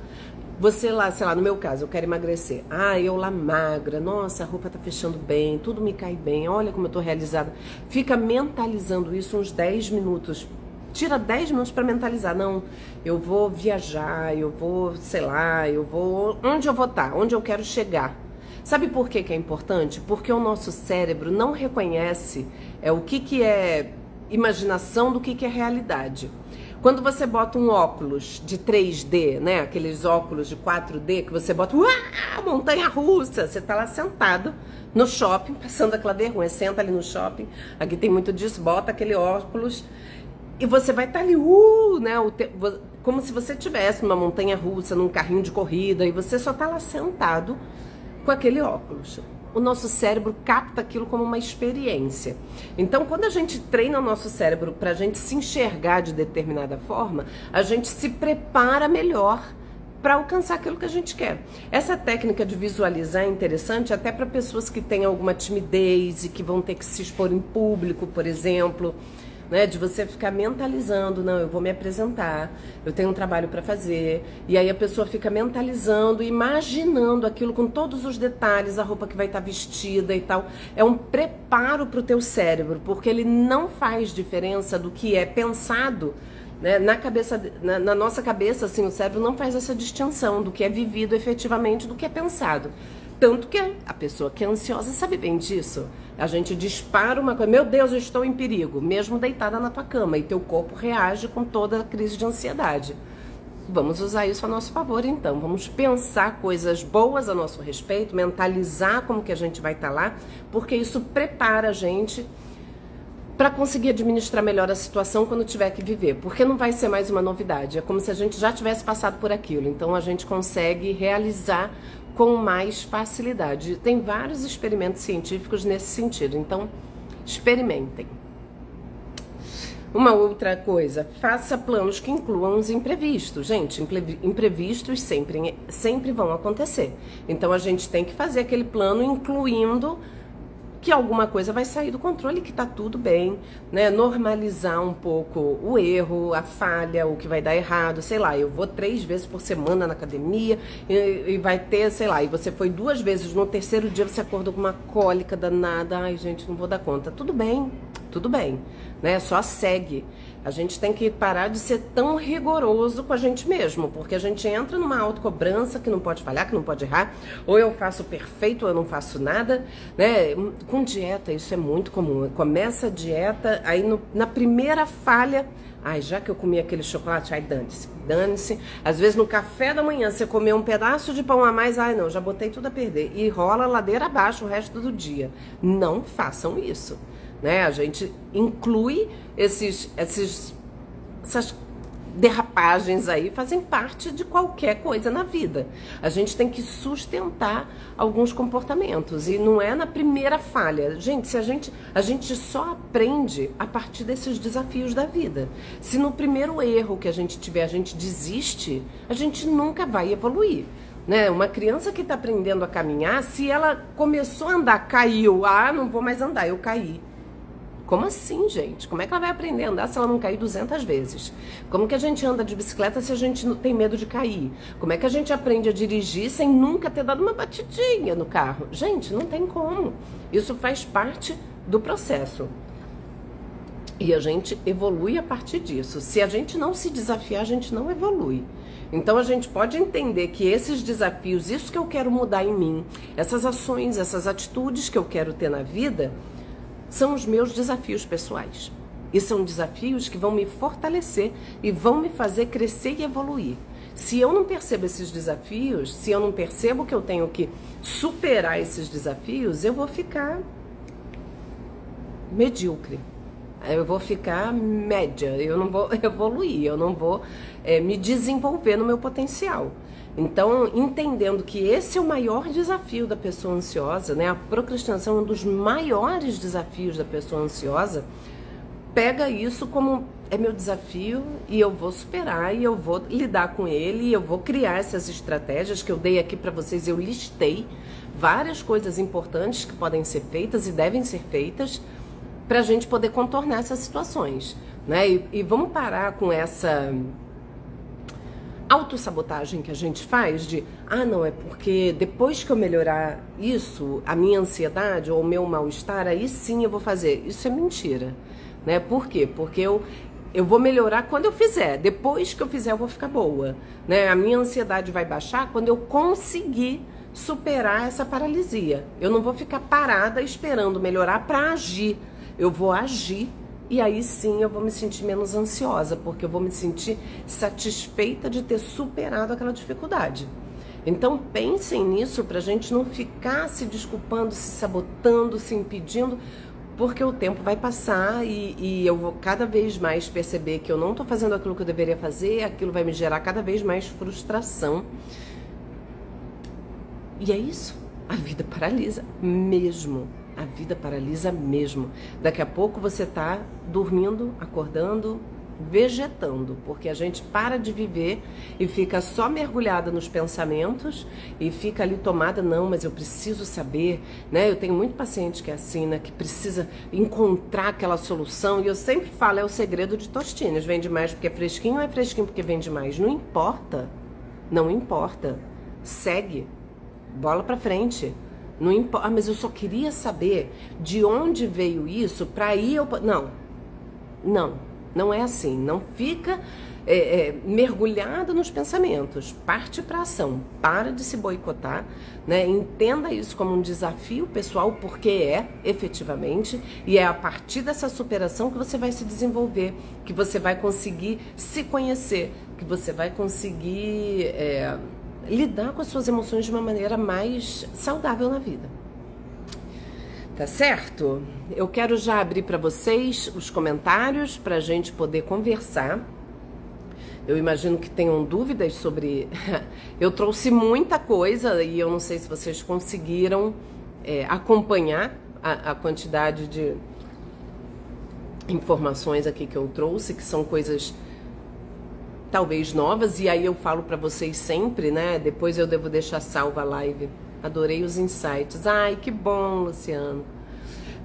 Você lá, sei lá, no meu caso, eu quero emagrecer. Eu lá magra, nossa, a roupa tá fechando bem, tudo me cai bem, olha como eu tô realizada. Fica mentalizando isso uns 10 minutos. Tira 10 minutos para mentalizar. Não, eu vou viajar, eu vou, sei lá, eu vou... Onde eu vou estar? Onde eu quero chegar? Sabe por que é importante? Porque o nosso cérebro não reconhece o que é imaginação do que é realidade. Quando você bota um óculos de 3D, né, aqueles óculos de 4D que você bota, montanha-russa, você tá lá sentado no shopping, passando aquela vergonha, senta ali no shopping, aqui tem muito disso, bota aquele óculos e você vai estar ali, né, como se você tivesse numa montanha-russa, num carrinho de corrida, e você só tá lá sentado com aquele óculos. O nosso cérebro capta aquilo como uma experiência. Então, quando a gente treina o nosso cérebro para a gente se enxergar de determinada forma, a gente se prepara melhor para alcançar aquilo que a gente quer. Essa técnica de visualizar é interessante até para pessoas que têm alguma timidez e que vão ter que se expor em público, por exemplo, né, de você ficar mentalizando, não, eu vou me apresentar, eu tenho um trabalho para fazer, e aí a pessoa fica mentalizando, imaginando aquilo com todos os detalhes, a roupa que vai estar vestida e tal. É um preparo para o teu cérebro, porque ele não faz diferença do que é pensado, né, na nossa cabeça, assim, o cérebro não faz essa distinção do que é vivido efetivamente do que é pensado. Tanto que a pessoa que é ansiosa sabe bem disso. A gente dispara uma coisa, meu Deus, eu estou em perigo, mesmo deitada na tua cama, e teu corpo reage com toda a crise de ansiedade. Vamos usar isso a nosso favor, então. Vamos pensar coisas boas a nosso respeito, mentalizar como que a gente vai estar lá, porque isso prepara a gente para conseguir administrar melhor a situação quando tiver que viver, porque não vai ser mais uma novidade, é como se a gente já tivesse passado por aquilo, então a gente consegue realizar com mais facilidade. Tem vários experimentos científicos nesse sentido, então experimentem. Uma outra coisa, faça planos que incluam os imprevistos. Gente, imprevistos sempre vão acontecer, então a gente tem que fazer aquele plano incluindo que alguma coisa vai sair do controle, que tá tudo bem, né? Normalizar um pouco o erro, a falha, o que vai dar errado, sei lá, eu vou 3 vezes por semana na academia e vai ter, sei lá, e você foi 2 vezes, no terceiro dia você acordou com uma cólica danada, ai gente, não vou dar conta. Tudo bem, né? Só segue. A gente tem que parar de ser tão rigoroso com a gente mesmo, porque a gente entra numa autocobrança que não pode falhar, que não pode errar, ou eu faço perfeito ou eu não faço nada, né? Com dieta isso é muito comum. Começa a dieta, aí na primeira falha, já que eu comi aquele chocolate, dane-se. Às vezes no café da manhã você comeu um pedaço de pão a mais, não, já botei tudo a perder. E rola ladeira abaixo o resto do dia. Não façam isso. Né? A gente inclui essas derrapagens aí fazem parte de qualquer coisa na vida. A gente tem que sustentar alguns comportamentos e não é na primeira falha. Gente, se a gente só aprende a partir desses desafios da vida. Se no primeiro erro que a gente tiver a gente desiste, a gente nunca vai evoluir. Né? Uma criança que está aprendendo a caminhar, se ela começou a andar, caiu, não vou mais andar, eu caí. Como assim, gente? Como é que ela vai aprender a andar se ela não cair 200 vezes? Como que a gente anda de bicicleta se a gente não tem medo de cair? Como é que a gente aprende a dirigir sem nunca ter dado uma batidinha no carro? Gente, não tem como. Isso faz parte do processo. E a gente evolui a partir disso. Se a gente não se desafiar, a gente não evolui. Então a gente pode entender que esses desafios, isso que eu quero mudar em mim, essas ações, essas atitudes que eu quero ter na vida, são os meus desafios pessoais. E são desafios que vão me fortalecer e vão me fazer crescer e evoluir. Se eu não percebo esses desafios, se eu não percebo que eu tenho que superar esses desafios, eu vou ficar medíocre. Eu vou ficar média, eu não vou evoluir, eu não vou me desenvolver no meu potencial. Então, entendendo que esse é o maior desafio da pessoa ansiosa, né? A procrastinação é um dos maiores desafios da pessoa ansiosa. Pega isso como é meu desafio e eu vou superar e eu vou lidar com ele e eu vou criar essas estratégias que eu dei aqui para vocês. Eu listei várias coisas importantes que podem ser feitas e devem ser feitas para a gente poder contornar essas situações, né? E vamos parar com essa autossabotagem que a gente faz de, não, é porque depois que eu melhorar isso, a minha ansiedade ou o meu mal-estar, aí sim eu vou fazer. Isso é mentira, né? Por quê? Porque eu vou melhorar quando eu fizer. Depois que eu fizer, eu vou ficar boa, né? A minha ansiedade vai baixar quando eu conseguir superar essa paralisia. Eu não vou ficar parada esperando melhorar para agir. Eu vou agir. E aí sim eu vou me sentir menos ansiosa, porque eu vou me sentir satisfeita de ter superado aquela dificuldade. Então pensem nisso pra gente não ficar se desculpando, se sabotando, se impedindo, porque o tempo vai passar e eu vou cada vez mais perceber que eu não tô fazendo aquilo que eu deveria fazer, aquilo vai me gerar cada vez mais frustração. E é isso, a vida paralisa mesmo. A vida paralisa mesmo. Daqui a pouco você tá dormindo, acordando, vegetando, porque a gente para de viver e fica só mergulhada nos pensamentos e fica ali tomada, não, mas eu preciso saber, né? Eu tenho muito paciente que é assim, né? Que precisa encontrar aquela solução e eu sempre falo, é o segredo de Tostines, vende mais porque é fresquinho ou é fresquinho porque vende mais? Não importa, não importa, segue, bola pra frente. Não importa, mas eu só queria saber de onde veio isso para aí eu... Não é assim. Não fica mergulhado nos pensamentos. Parte para ação. Para de se boicotar, né? Entenda isso como um desafio pessoal, porque efetivamente, e é a partir dessa superação que você vai se desenvolver, que você vai conseguir se conhecer, que você vai conseguir... lidar com as suas emoções de uma maneira mais saudável na vida. Tá certo? Eu quero já abrir para vocês os comentários para a gente poder conversar. Eu imagino que tenham dúvidas sobre... Eu trouxe muita coisa e eu não sei se vocês conseguiram acompanhar a quantidade de informações aqui que eu trouxe, que são coisas... talvez novas, e aí eu falo pra vocês sempre, né? Depois eu devo deixar salva a live. Adorei os insights. Ai, que bom, Luciano.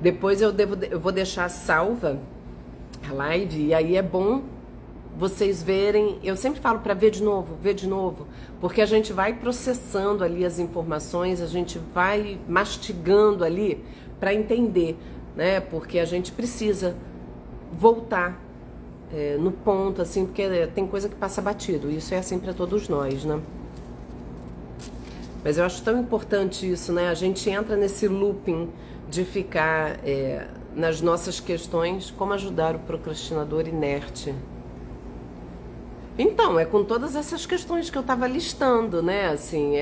Depois eu vou deixar salva a live, e aí é bom vocês verem. Eu sempre falo pra ver de novo, porque a gente vai processando ali as informações, a gente vai mastigando ali pra entender, né? Porque a gente precisa voltar no ponto, assim, porque tem coisa que passa batido. Isso é assim para todos nós, né? Mas eu acho tão importante isso, né? A gente entra nesse looping de ficar nas nossas questões, como ajudar o procrastinador inerte. Então, é com todas essas questões que eu tava listando, né? Assim,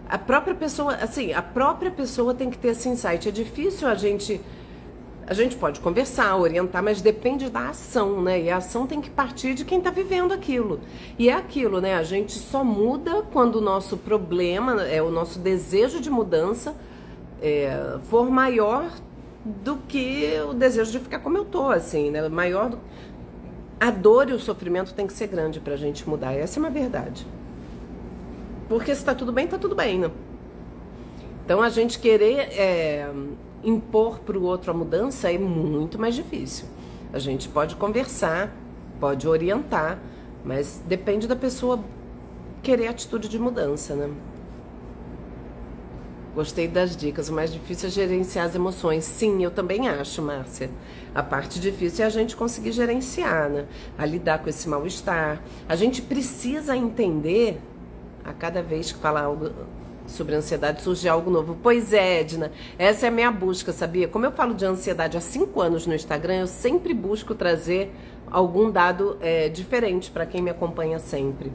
a própria pessoa, assim, a própria pessoa tem que ter esse insight. É difícil a A gente pode conversar, orientar, mas depende da ação, né? E a ação tem que partir de quem está vivendo aquilo. E é aquilo, né? A gente só muda quando o nosso problema, o nosso desejo de mudança for maior do que o desejo de ficar como eu tô, assim, né? A dor e o sofrimento tem que ser grande pra gente mudar. Essa é uma verdade. Porque se tá tudo bem, né? Então a gente querer impor pro outro a mudança é muito mais difícil. A gente pode conversar, pode orientar, mas depende da pessoa querer atitude de mudança, né? Gostei das dicas. O mais difícil é gerenciar as emoções. Sim, eu também acho, Márcia. A parte difícil é a gente conseguir gerenciar, né? A lidar com esse mal-estar. A gente precisa entender, a cada vez que falar algo sobre ansiedade, surge algo novo. Pois é, Edna, essa é a minha busca, sabia? Como eu falo de ansiedade há 5 anos no Instagram, eu sempre busco trazer algum dado diferente para quem me acompanha sempre.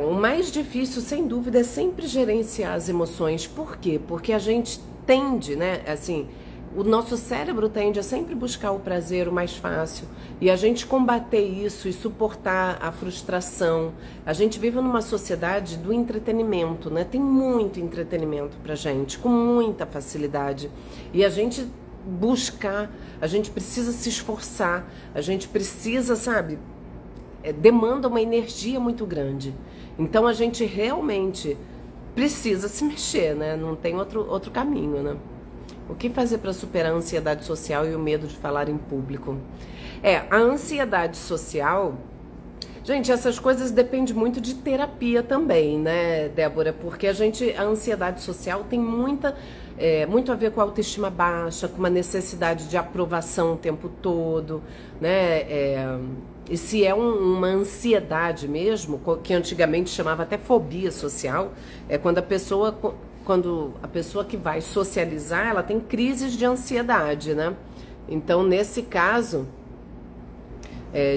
O mais difícil, sem dúvida, é sempre gerenciar as emoções. Por quê? Porque a gente tende, né? Assim, o nosso cérebro tende a sempre buscar o prazer, o mais fácil. E a gente combater isso e suportar a frustração. A gente vive numa sociedade do entretenimento, né? Tem muito entretenimento pra gente, com muita facilidade. E a gente a gente precisa se esforçar, a gente precisa, sabe, demanda uma energia muito grande. Então a gente realmente precisa se mexer, né? Não tem outro caminho, né? O que fazer para superar a ansiedade social e o medo de falar em público? A ansiedade social... Gente, essas coisas dependem muito de terapia também, né, Débora? Porque a ansiedade social tem muito a ver com a autoestima baixa, com uma necessidade de aprovação o tempo todo, né? E se é uma ansiedade mesmo, que antigamente chamava até fobia social, é quando a pessoa que vai socializar, ela tem crises de ansiedade, né? Então, nesse caso,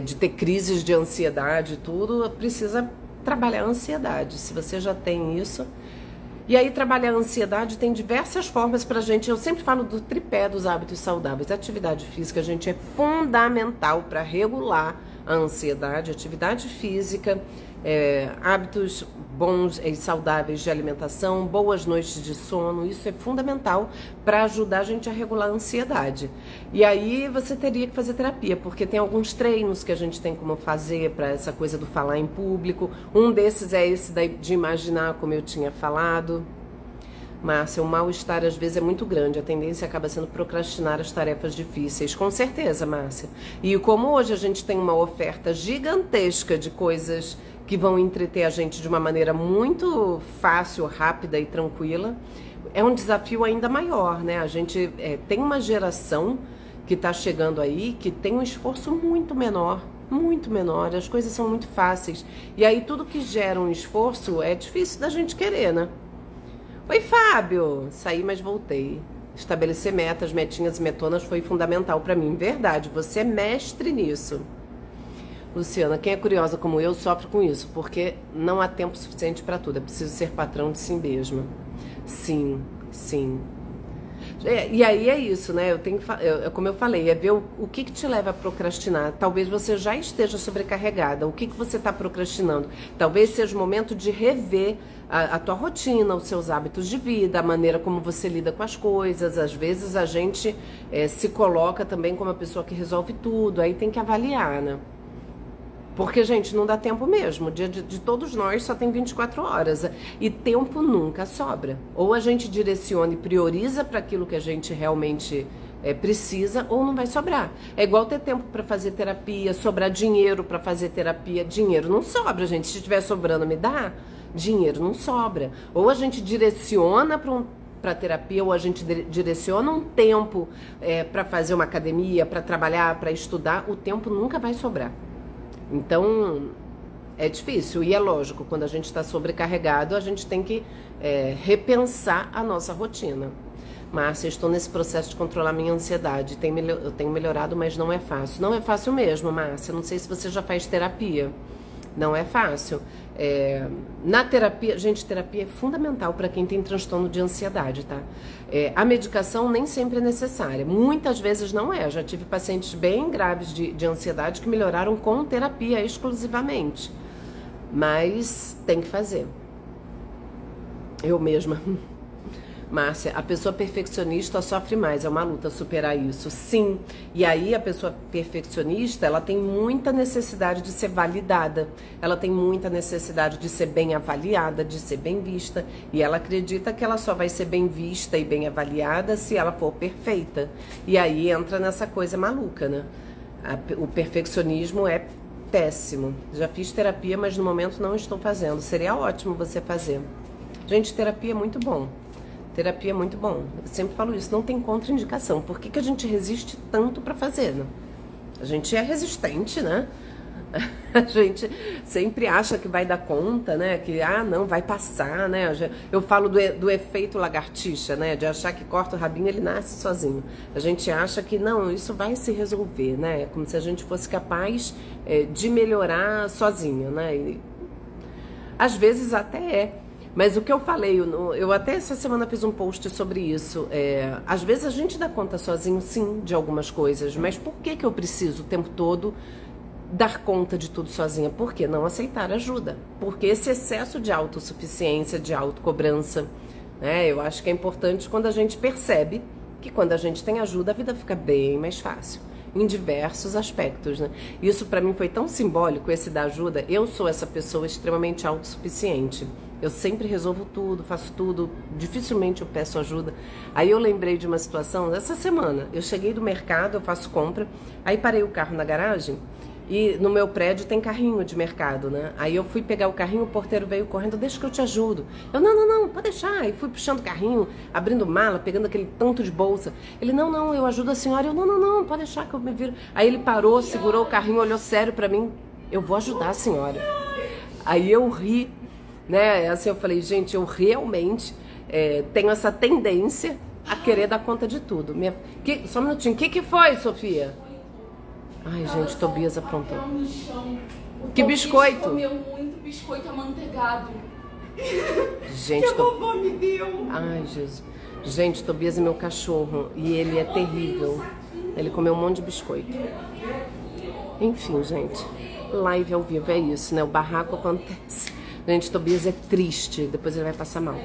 de ter crises de ansiedade e tudo, precisa trabalhar a ansiedade. Se você já tem isso... E aí, trabalhar a ansiedade tem diversas formas pra gente. Eu sempre falo do tripé dos hábitos saudáveis. A atividade física, gente, é fundamental para regular a ansiedade. Atividade física, hábitos bons e saudáveis de alimentação, boas noites de sono, isso é fundamental para ajudar a gente a regular a ansiedade. E aí você teria que fazer terapia, porque tem alguns treinos que a gente tem como fazer para essa coisa do falar em público. Um desses é esse de imaginar, como eu tinha falado. Márcia, o mal-estar às vezes é muito grande, a tendência acaba sendo procrastinar as tarefas difíceis. Com certeza, Márcia. E como hoje a gente tem uma oferta gigantesca de coisas que vão entreter a gente de uma maneira muito fácil, rápida e tranquila, é um desafio ainda maior, né? A gente tem uma geração que está chegando aí que tem um esforço muito menor, as coisas são muito fáceis. E aí tudo que gera um esforço é difícil da gente querer, né? Oi, Fábio! Saí, mas voltei. Estabelecer metas, metinhas e metonas foi fundamental para mim. Verdade, você é mestre nisso. Luciana, quem é curiosa como eu sofre com isso, porque não há tempo suficiente para tudo. É preciso ser patrão de si mesma. Sim, sim. E aí é isso, né? Como eu falei, é ver o que te leva a procrastinar. Talvez você já esteja sobrecarregada. O que você está procrastinando? Talvez seja o momento de rever a tua rotina, os seus hábitos de vida, a maneira como você lida com as coisas. Às vezes a gente se coloca também como a pessoa que resolve tudo. Aí tem que avaliar, né? Porque, gente, não dá tempo mesmo. O dia de todos nós só tem 24 horas. E tempo nunca sobra. Ou a gente direciona e prioriza para aquilo que a gente realmente precisa, ou não vai sobrar. É igual ter tempo para fazer terapia, sobrar dinheiro para fazer terapia. Dinheiro não sobra, gente. Se estiver sobrando, me dá. Dinheiro não sobra. Ou a gente direciona para terapia, ou a gente direciona um tempo para fazer uma academia, para trabalhar, para estudar. O tempo nunca vai sobrar. Então, é difícil. E é lógico, quando a gente está sobrecarregado, a gente tem que repensar a nossa rotina. Márcia, estou nesse processo de controlar minha ansiedade. Eu tenho melhorado, mas não é fácil. Não é fácil mesmo, Márcia. Não sei se você já faz terapia. Não é fácil. Na terapia, gente, terapia é fundamental para quem tem transtorno de ansiedade, tá? A medicação nem sempre é necessária, muitas vezes não é. Eu já tive pacientes bem graves de ansiedade que melhoraram com terapia exclusivamente, mas tem que fazer. Eu mesma. Márcia, a pessoa perfeccionista sofre mais, é uma luta superar isso, sim. E aí a pessoa perfeccionista, ela tem muita necessidade de ser validada, ela tem muita necessidade de ser bem avaliada, de ser bem vista, e ela acredita que ela só vai ser bem vista e bem avaliada se ela for perfeita. E aí entra nessa coisa maluca, né? O perfeccionismo é péssimo. Já fiz terapia, mas no momento não estou fazendo. Seria ótimo você fazer. Gente, terapia é muito bom. Terapia é muito bom. Eu sempre falo isso, não tem contraindicação. Por que a gente resiste tanto para fazer, né? A gente é resistente, né? A gente sempre acha que vai dar conta, né? Que, não, vai passar, né? Eu falo do efeito lagartixa, né? De achar que corta o rabinho, ele nasce sozinho. A gente acha que, não, isso vai se resolver, né? É como se a gente fosse capaz de melhorar sozinho, né? E, às vezes até é. Mas o que eu falei, eu até essa semana fiz um post sobre isso. Às vezes a gente dá conta sozinho, sim, de algumas coisas. Mas por que eu preciso o tempo todo dar conta de tudo sozinha? Por que não aceitar ajuda? Porque esse excesso de autossuficiência, de autocobrança, né? Eu acho que é importante quando a gente percebe que quando a gente tem ajuda, a vida fica bem mais fácil. Em diversos aspectos, né? Isso pra mim foi tão simbólico, esse da ajuda. Eu sou essa pessoa extremamente autossuficiente. Eu sempre resolvo tudo, faço tudo, dificilmente eu peço ajuda. Aí eu lembrei de uma situação, essa semana, eu cheguei do mercado, eu faço compra, aí parei o carro na garagem e no meu prédio tem carrinho de mercado, né? Aí eu fui pegar o carrinho, o porteiro veio correndo, deixa que eu te ajudo. Eu, não, pode deixar. Aí fui puxando o carrinho, abrindo mala, pegando aquele tanto de bolsa. Ele, não, eu ajudo a senhora. Eu, não, pode deixar que eu me viro. Aí ele parou, segurou o carrinho, olhou sério pra mim. Eu vou ajudar a senhora. Aí eu ri, né? Assim eu falei, gente, eu realmente tenho essa tendência a querer dar conta de tudo. Só um minutinho, o que foi, Sofia? Ai, gente, Tobias aprontou. Que biscoito? Comeu muito biscoito amanteigado. Gente, que a vovó me deu. Ai, Jesus. Gente, Tobias é meu cachorro e ele é terrível. Ele comeu um monte de biscoito. Enfim, gente, live ao vivo é isso, né? O barraco acontece. Gente, Tobias é triste, depois ele vai passar mal.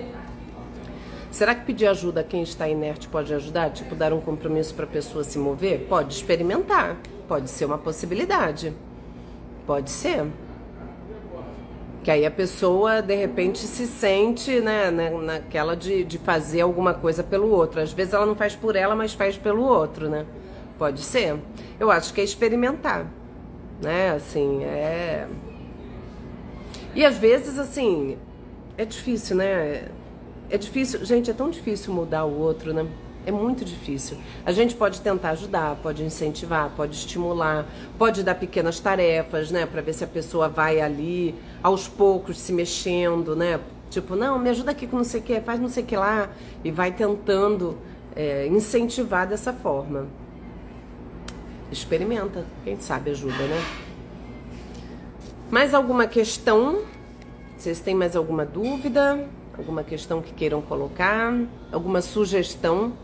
Será que pedir ajuda a quem está inerte pode ajudar? Tipo, dar um compromisso para a pessoa se mover? Pode experimentar. Pode ser uma possibilidade. Pode ser. Que aí a pessoa, de repente, se sente, né, naquela de fazer alguma coisa pelo outro. Às vezes ela não faz por ela, mas faz pelo outro, né? Pode ser. Eu acho que é experimentar, né? Assim, E às vezes, assim, é difícil, né? É difícil, gente, é tão difícil mudar o outro, né? É muito difícil. A gente pode tentar ajudar, pode incentivar, pode estimular, pode dar pequenas tarefas, né? Pra ver se a pessoa vai ali, aos poucos, se mexendo, né? Tipo, não, me ajuda aqui com não sei o que, faz não sei o que lá. E vai tentando incentivar dessa forma. Experimenta, quem sabe ajuda, né? Mais alguma questão? Vocês têm mais alguma dúvida? Alguma questão que queiram colocar? Alguma sugestão?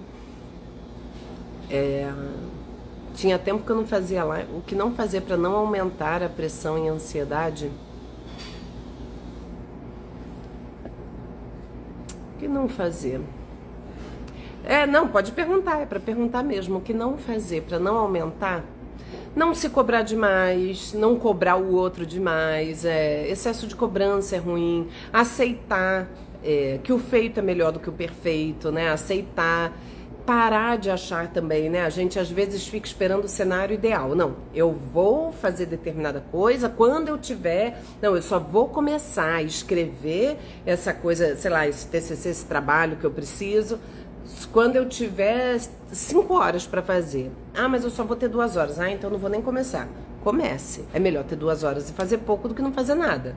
Tinha tempo que eu não fazia lá. O que não fazer para não aumentar a pressão e a ansiedade? O que não fazer? Não, pode perguntar, é para perguntar mesmo. O que não fazer para não aumentar? Não se cobrar demais, não cobrar o outro demais, excesso de cobrança é ruim, aceitar que o feito é melhor do que o perfeito, né? Aceitar, parar de achar também, né? A gente às vezes fica esperando o cenário ideal. Não, eu vou fazer determinada coisa quando eu tiver... Não, eu só vou começar a escrever essa coisa, sei lá, esse TCC, esse trabalho que eu preciso... quando eu tiver 5 horas para fazer. Mas eu só vou ter 2 horas. Então não vou nem começar. Comece. É melhor ter 2 horas e fazer pouco do que não fazer nada.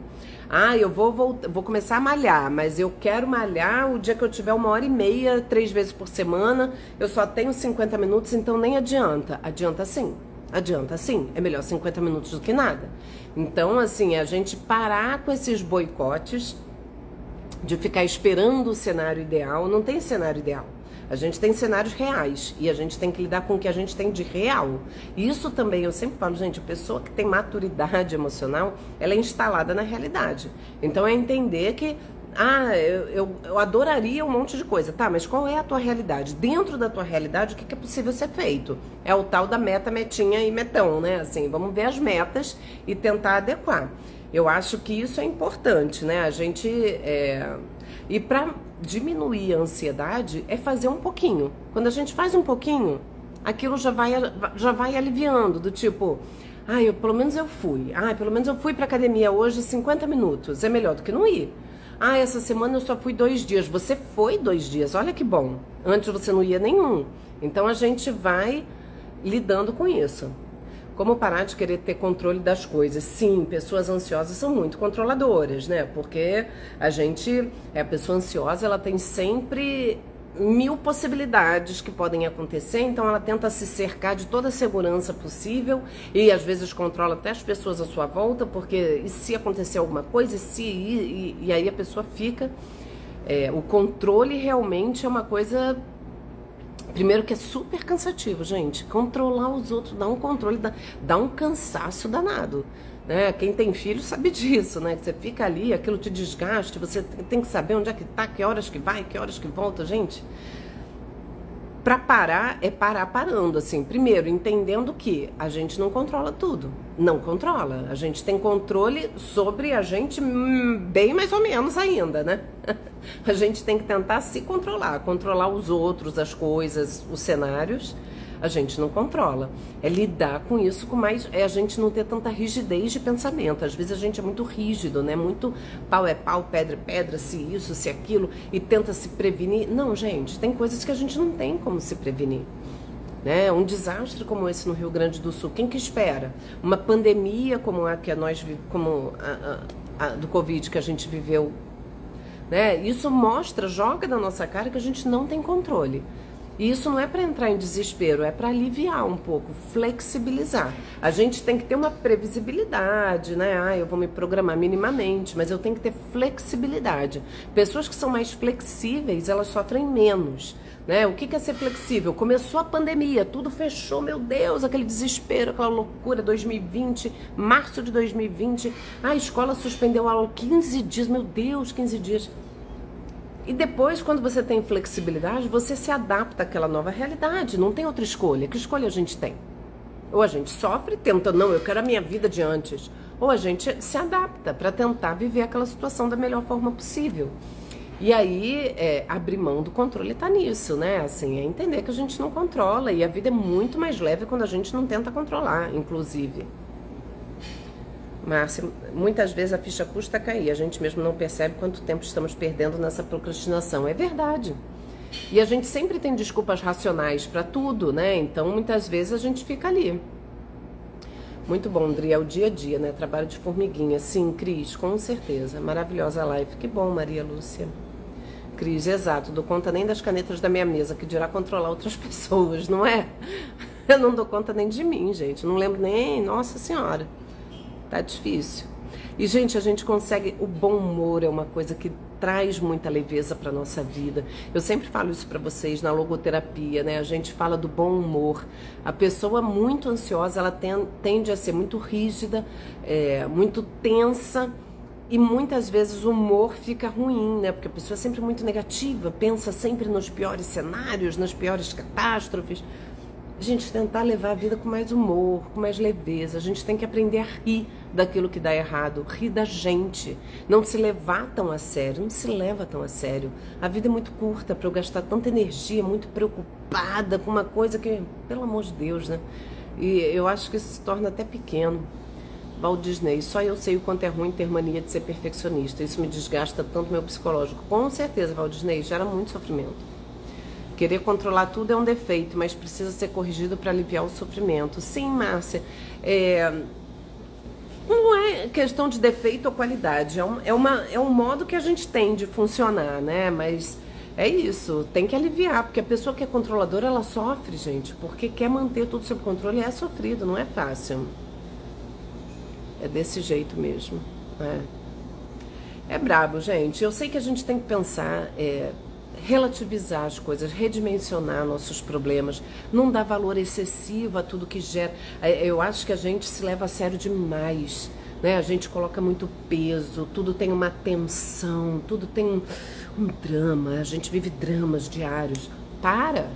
Eu vou começar a malhar, mas eu quero malhar o dia que eu tiver 1h30, 3 vezes por semana. Eu só tenho 50 minutos, então nem adianta. Adianta sim. Adianta sim, é melhor 50 minutos do que nada. Então, assim, a gente parar com esses boicotes de ficar esperando o cenário ideal. Não tem cenário ideal. A gente tem cenários reais e a gente tem que lidar com o que a gente tem de real. E isso também, eu sempre falo, gente, a pessoa que tem maturidade emocional, ela é instalada na realidade. Então é entender que, eu adoraria um monte de coisa. Tá, mas qual é a tua realidade? Dentro da tua realidade, o que é possível ser feito? É o tal da meta, metinha e metão, né? Assim, vamos ver as metas e tentar adequar. Eu acho que isso é importante, né? A gente... E para diminuir a ansiedade é fazer um pouquinho. Quando a gente faz um pouquinho, aquilo já vai aliviando, do tipo, pelo menos eu fui. Pelo menos eu fui pra academia hoje 50 minutos. É melhor do que não ir. Essa semana eu só fui 2 dias. Você foi 2 dias, olha que bom. Antes você não ia nenhum. Então a gente vai lidando com isso. Como parar de querer ter controle das coisas? Sim, pessoas ansiosas são muito controladoras, né? Porque a pessoa ansiosa, ela tem sempre 1000 possibilidades que podem acontecer, então ela tenta se cercar de toda a segurança possível e às vezes controla até as pessoas à sua volta, porque e se acontecer alguma coisa, e aí a pessoa fica... o controle realmente é uma coisa... Primeiro que é super cansativo, gente. Controlar os outros, dá um controle, dá um cansaço danado, né? Quem tem filho sabe disso, né? Que você fica ali, aquilo te desgasta, você tem que saber onde é que tá, que horas que vai, que horas que volta, gente. Pra parar, é parar parando, assim. Primeiro, entendendo que a gente não controla tudo. Não controla. A gente tem controle sobre a gente bem mais ou menos ainda, né? A gente tem que tentar se controlar. Controlar os outros, as coisas, os cenários. A gente não controla. É lidar com isso com mais... É a gente não ter tanta rigidez de pensamento. Às vezes a gente é muito rígido, né? Muito pau é pau, pedra é pedra, se isso, se aquilo, e tenta se prevenir. Não, gente, tem coisas que a gente não tem como se prevenir. Né? Um desastre como esse no Rio Grande do Sul, quem que espera? Uma pandemia como a que do Covid que a gente viveu, né? Isso mostra, joga na nossa cara que a gente não tem controle. E isso não é para entrar em desespero, é para aliviar um pouco, flexibilizar. A gente tem que ter uma previsibilidade, né? Eu vou me programar minimamente, mas eu tenho que ter flexibilidade. Pessoas que são mais flexíveis, elas sofrem menos, né? O que é ser flexível? Começou a pandemia, tudo fechou, meu Deus, aquele desespero, aquela loucura, 2020, março de 2020, a escola suspendeu a aula 15 dias, meu Deus, 15 dias. E depois, quando você tem flexibilidade, você se adapta àquela nova realidade. Não tem outra escolha. Que escolha a gente tem? Ou a gente sofre, tenta, não, eu quero a minha vida de antes. Ou a gente se adapta para tentar viver aquela situação da melhor forma possível. E aí, abrir mão do controle tá nisso, né? Assim, é entender que a gente não controla. E a vida é muito mais leve quando a gente não tenta controlar, inclusive. Márcia, muitas vezes a ficha custa cair, a gente mesmo não percebe quanto tempo estamos perdendo nessa procrastinação. É verdade. E a gente sempre tem desculpas racionais para tudo, né? Então, muitas vezes a gente fica ali. Muito bom, André, é o dia a dia, né? Trabalho de formiguinha. Sim, Cris, com certeza. Maravilhosa live. Que bom, Maria Lúcia. Cris, exato. Dou conta nem das canetas da minha mesa, que dirá controlar outras pessoas, não é? Eu não dou conta nem de mim, gente. Não lembro nem... Nossa Senhora. Tá difícil. E, gente, a gente consegue... O bom humor é uma coisa que traz muita leveza para nossa vida. Eu sempre falo isso para vocês na logoterapia, né? A gente fala do bom humor. A pessoa muito ansiosa, ela tende a ser muito rígida, muito tensa, e muitas vezes o humor fica ruim, né? Porque a pessoa é sempre muito negativa, pensa sempre nos piores cenários, nas piores catástrofes. A gente tentar levar a vida com mais humor, com mais leveza. A gente tem que aprender a rir daquilo que dá errado, rir da gente. Não se levar tão a sério, não se leva tão a sério. A vida é muito curta para eu gastar tanta energia, muito preocupada com uma coisa que, pelo amor de Deus, né? E eu acho que isso se torna até pequeno. Walt Disney, só eu sei o quanto é ruim ter mania de ser perfeccionista. Isso me desgasta tanto meu psicológico. Com certeza, Walt Disney, gera muito sofrimento. Querer controlar tudo é um defeito, mas precisa ser corrigido para aliviar o sofrimento. Sim, Márcia, não é questão de defeito ou qualidade, é um modo que a gente tem de funcionar, né? Mas É isso, tem que aliviar, porque a pessoa que é controladora, ela sofre, gente, porque quer manter tudo sob controle, é sofrido, não é fácil. É desse jeito mesmo, é brabo, gente. Eu sei que a gente tem que pensar, relativizar as coisas, redimensionar nossos problemas, não dar valor excessivo a tudo que gera. Eu acho que a gente se leva a sério demais, né? A gente coloca muito peso, tudo tem uma tensão, tudo tem um drama, a gente vive dramas diários. Para.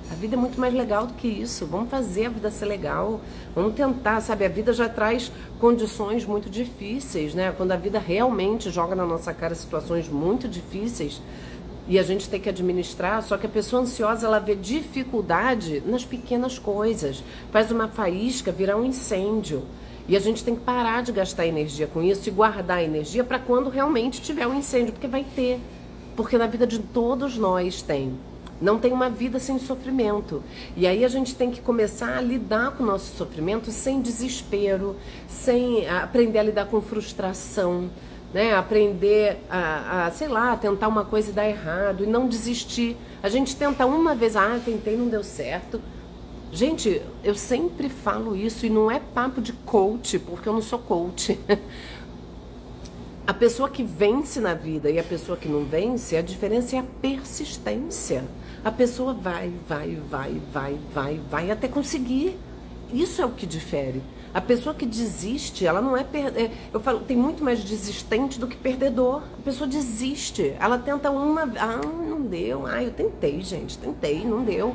A vida é muito mais legal do que isso. Vamos fazer a vida ser legal. Vamos tentar, sabe? A vida já traz condições muito difíceis, né? Quando a vida realmente joga na nossa cara situações muito difíceis e a gente tem que administrar, só que a pessoa ansiosa, ela vê dificuldade nas pequenas coisas. Faz uma faísca virar um incêndio. E a gente tem que parar de gastar energia com isso e guardar energia para quando realmente tiver um incêndio, porque vai ter. Porque na vida de todos nós tem. Não tem uma vida sem sofrimento. E aí a gente tem que começar a lidar com o nosso sofrimento sem desespero, sem aprender a lidar com frustração, né? Aprender sei lá, tentar uma coisa e dar errado e não desistir. A gente tenta uma vez, tentei, não deu certo. Gente, eu sempre falo isso e não é papo de coach, porque eu não sou coach. A pessoa que vence na vida e a pessoa que não vence, a diferença é a persistência. A pessoa vai até conseguir. Isso é o que difere. A pessoa que desiste, ela não é... Eu falo, tem muito mais desistente do que perdedor. A pessoa desiste. Ela tenta uma... não deu. Eu tentei, gente. Tentei, não deu.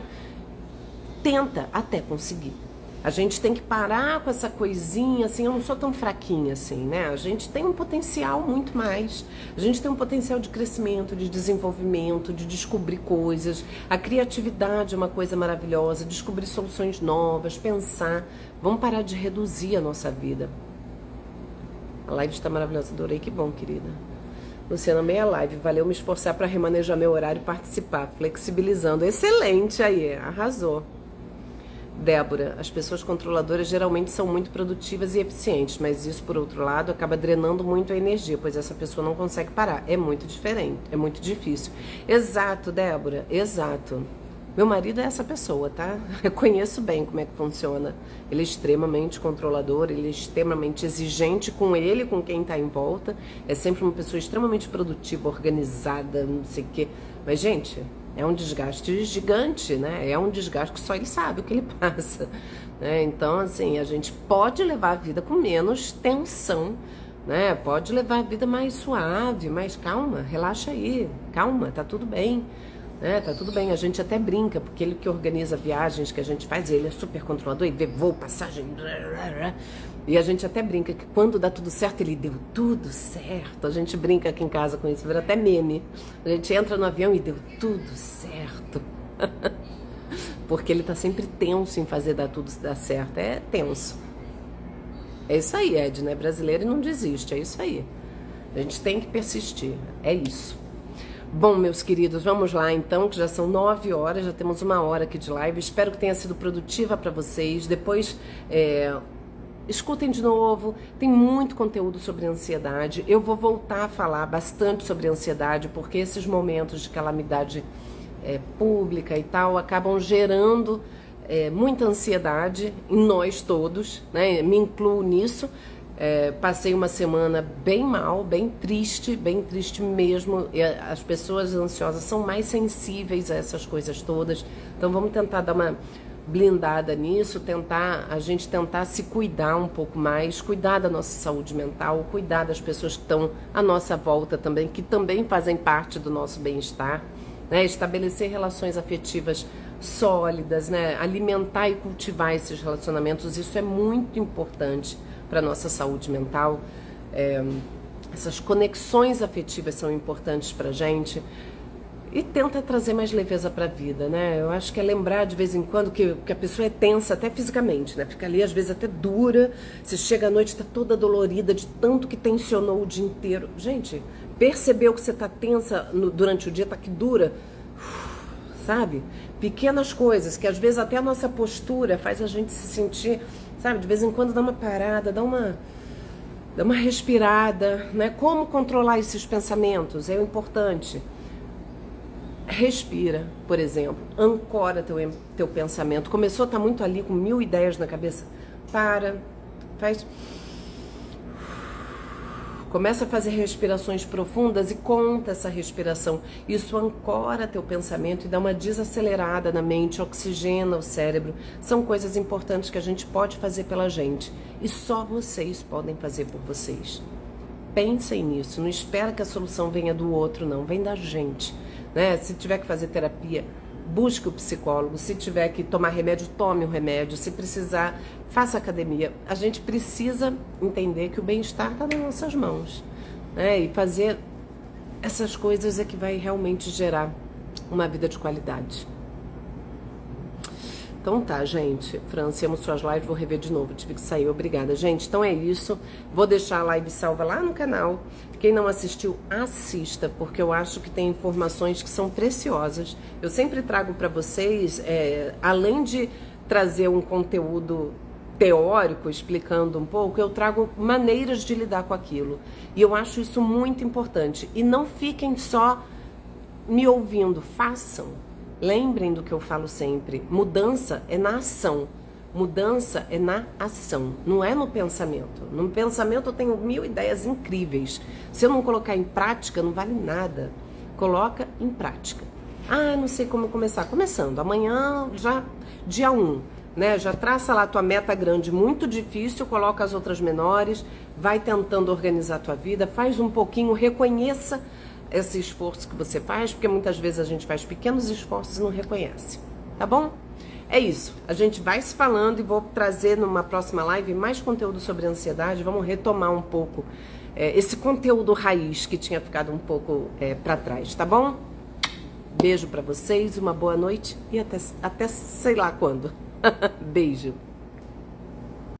Tenta até conseguir. A gente tem que parar com essa coisinha, assim, eu não sou tão fraquinha assim, né? A gente tem um potencial muito mais. A gente tem um potencial de crescimento, de desenvolvimento, de descobrir coisas. A criatividade é uma coisa maravilhosa, descobrir soluções novas, pensar. Vamos parar de reduzir a nossa vida. A live está maravilhosa, adorei, que bom, querida. Luciana, meia live, valeu me esforçar para remanejar meu horário e participar, flexibilizando. Excelente aí, arrasou. Débora, as pessoas controladoras geralmente são muito produtivas e eficientes, mas isso, por outro lado, acaba drenando muito a energia, pois essa pessoa não consegue parar. É muito diferente, é muito difícil. Exato, Débora, exato. Meu marido é essa pessoa, tá? Eu conheço bem como é que funciona. Ele é extremamente controlador, ele é extremamente exigente com ele, com quem tá em volta. É sempre uma pessoa extremamente produtiva, organizada, não sei o quê. Mas, gente... é um desgaste gigante, né? É um desgaste que só ele sabe o que ele passa, né? Então, assim, a gente pode levar a vida com menos tensão, né? Pode levar a vida mais suave, mais calma, relaxa aí, calma, tá tudo bem, né? Tá tudo bem, a gente até brinca, porque ele que organiza viagens que a gente faz, ele é super controlador, ele vê voo, passagem, e a gente até brinca que quando dá tudo certo, ele deu tudo certo. A gente brinca aqui em casa com isso, vira até meme. A gente entra no avião e deu tudo certo. Porque ele tá sempre tenso em fazer tudo dar certo. É tenso. É isso aí, Ed, né? Brasileiro não desiste, é isso aí. A gente tem que persistir, é isso. Bom, meus queridos, vamos lá então, que já são 9 horas, já temos 1 hora aqui de live. Espero que tenha sido produtiva para vocês. Depois... escutem de novo, tem muito conteúdo sobre ansiedade. Eu vou voltar a falar bastante sobre ansiedade, porque esses momentos de calamidade pública e tal acabam gerando muita ansiedade em nós todos, né? Me incluo nisso. Passei uma semana bem mal, bem triste mesmo. E as pessoas ansiosas são mais sensíveis a essas coisas todas. Então vamos tentar dar uma blindada nisso, a gente tentar se cuidar um pouco mais, cuidar da nossa saúde mental, cuidar das pessoas que estão à nossa volta também, que também fazem parte do nosso bem-estar, né? Estabelecer relações afetivas sólidas, né? Alimentar e cultivar esses relacionamentos, isso é muito importante para a nossa saúde mental. Essas conexões afetivas são importantes para a gente. E tenta trazer mais leveza para a vida, né? Eu acho que é lembrar de vez em quando que a pessoa é tensa até fisicamente, né? Fica ali às vezes até dura, você chega à noite tá toda dolorida de tanto que tensionou o dia inteiro. Gente, percebeu que você tá tensa durante o dia, tá que dura, sabe? Pequenas coisas que às vezes até a nossa postura faz a gente se sentir, sabe? De vez em quando dá uma parada, dá uma respirada, né? Como controlar esses pensamentos é importante. Respira, por exemplo, ancora teu pensamento. Começou a estar muito ali com 1000 ideias na cabeça. Para, faz... Começa a fazer respirações profundas e conta essa respiração. Isso ancora teu pensamento e dá uma desacelerada na mente, oxigena o cérebro. São coisas importantes que a gente pode fazer pela gente. E só vocês podem fazer por vocês. Pensem nisso, não espera que a solução venha do outro, não. Vem da gente. Né? Se tiver que fazer terapia, busque o psicólogo. Se tiver que tomar remédio, tome o remédio. Se precisar, faça academia. A gente precisa entender que o bem-estar está nas nossas mãos, né? E fazer essas coisas é que vai realmente gerar uma vida de qualidade. Então tá, gente. França, amo suas lives, vou rever de novo. Tive que sair, obrigada. Gente, então é isso. Vou deixar a live salva lá no canal. Quem não assistiu, assista, porque eu acho que tem informações que são preciosas. Eu sempre trago para vocês, além de trazer um conteúdo teórico, explicando um pouco, eu trago maneiras de lidar com aquilo. E eu acho isso muito importante. E não fiquem só me ouvindo, façam. Lembrem do que eu falo sempre, mudança é na ação, mudança é na ação, não é no pensamento. No pensamento eu tenho 1000 ideias incríveis, se eu não colocar em prática não vale nada, coloca em prática. Ah, não sei como começar, começando, amanhã já dia 1, né? Já traça lá a tua meta grande, muito difícil, coloca as outras menores, vai tentando organizar a tua vida, faz um pouquinho, reconheça esse esforço que você faz, porque muitas vezes a gente faz pequenos esforços e não reconhece, tá bom? É isso, a gente vai se falando e vou trazer numa próxima live mais conteúdo sobre ansiedade, vamos retomar um pouco esse conteúdo raiz que tinha ficado um pouco para trás, tá bom? Beijo para vocês, uma boa noite e até sei lá quando. Beijo.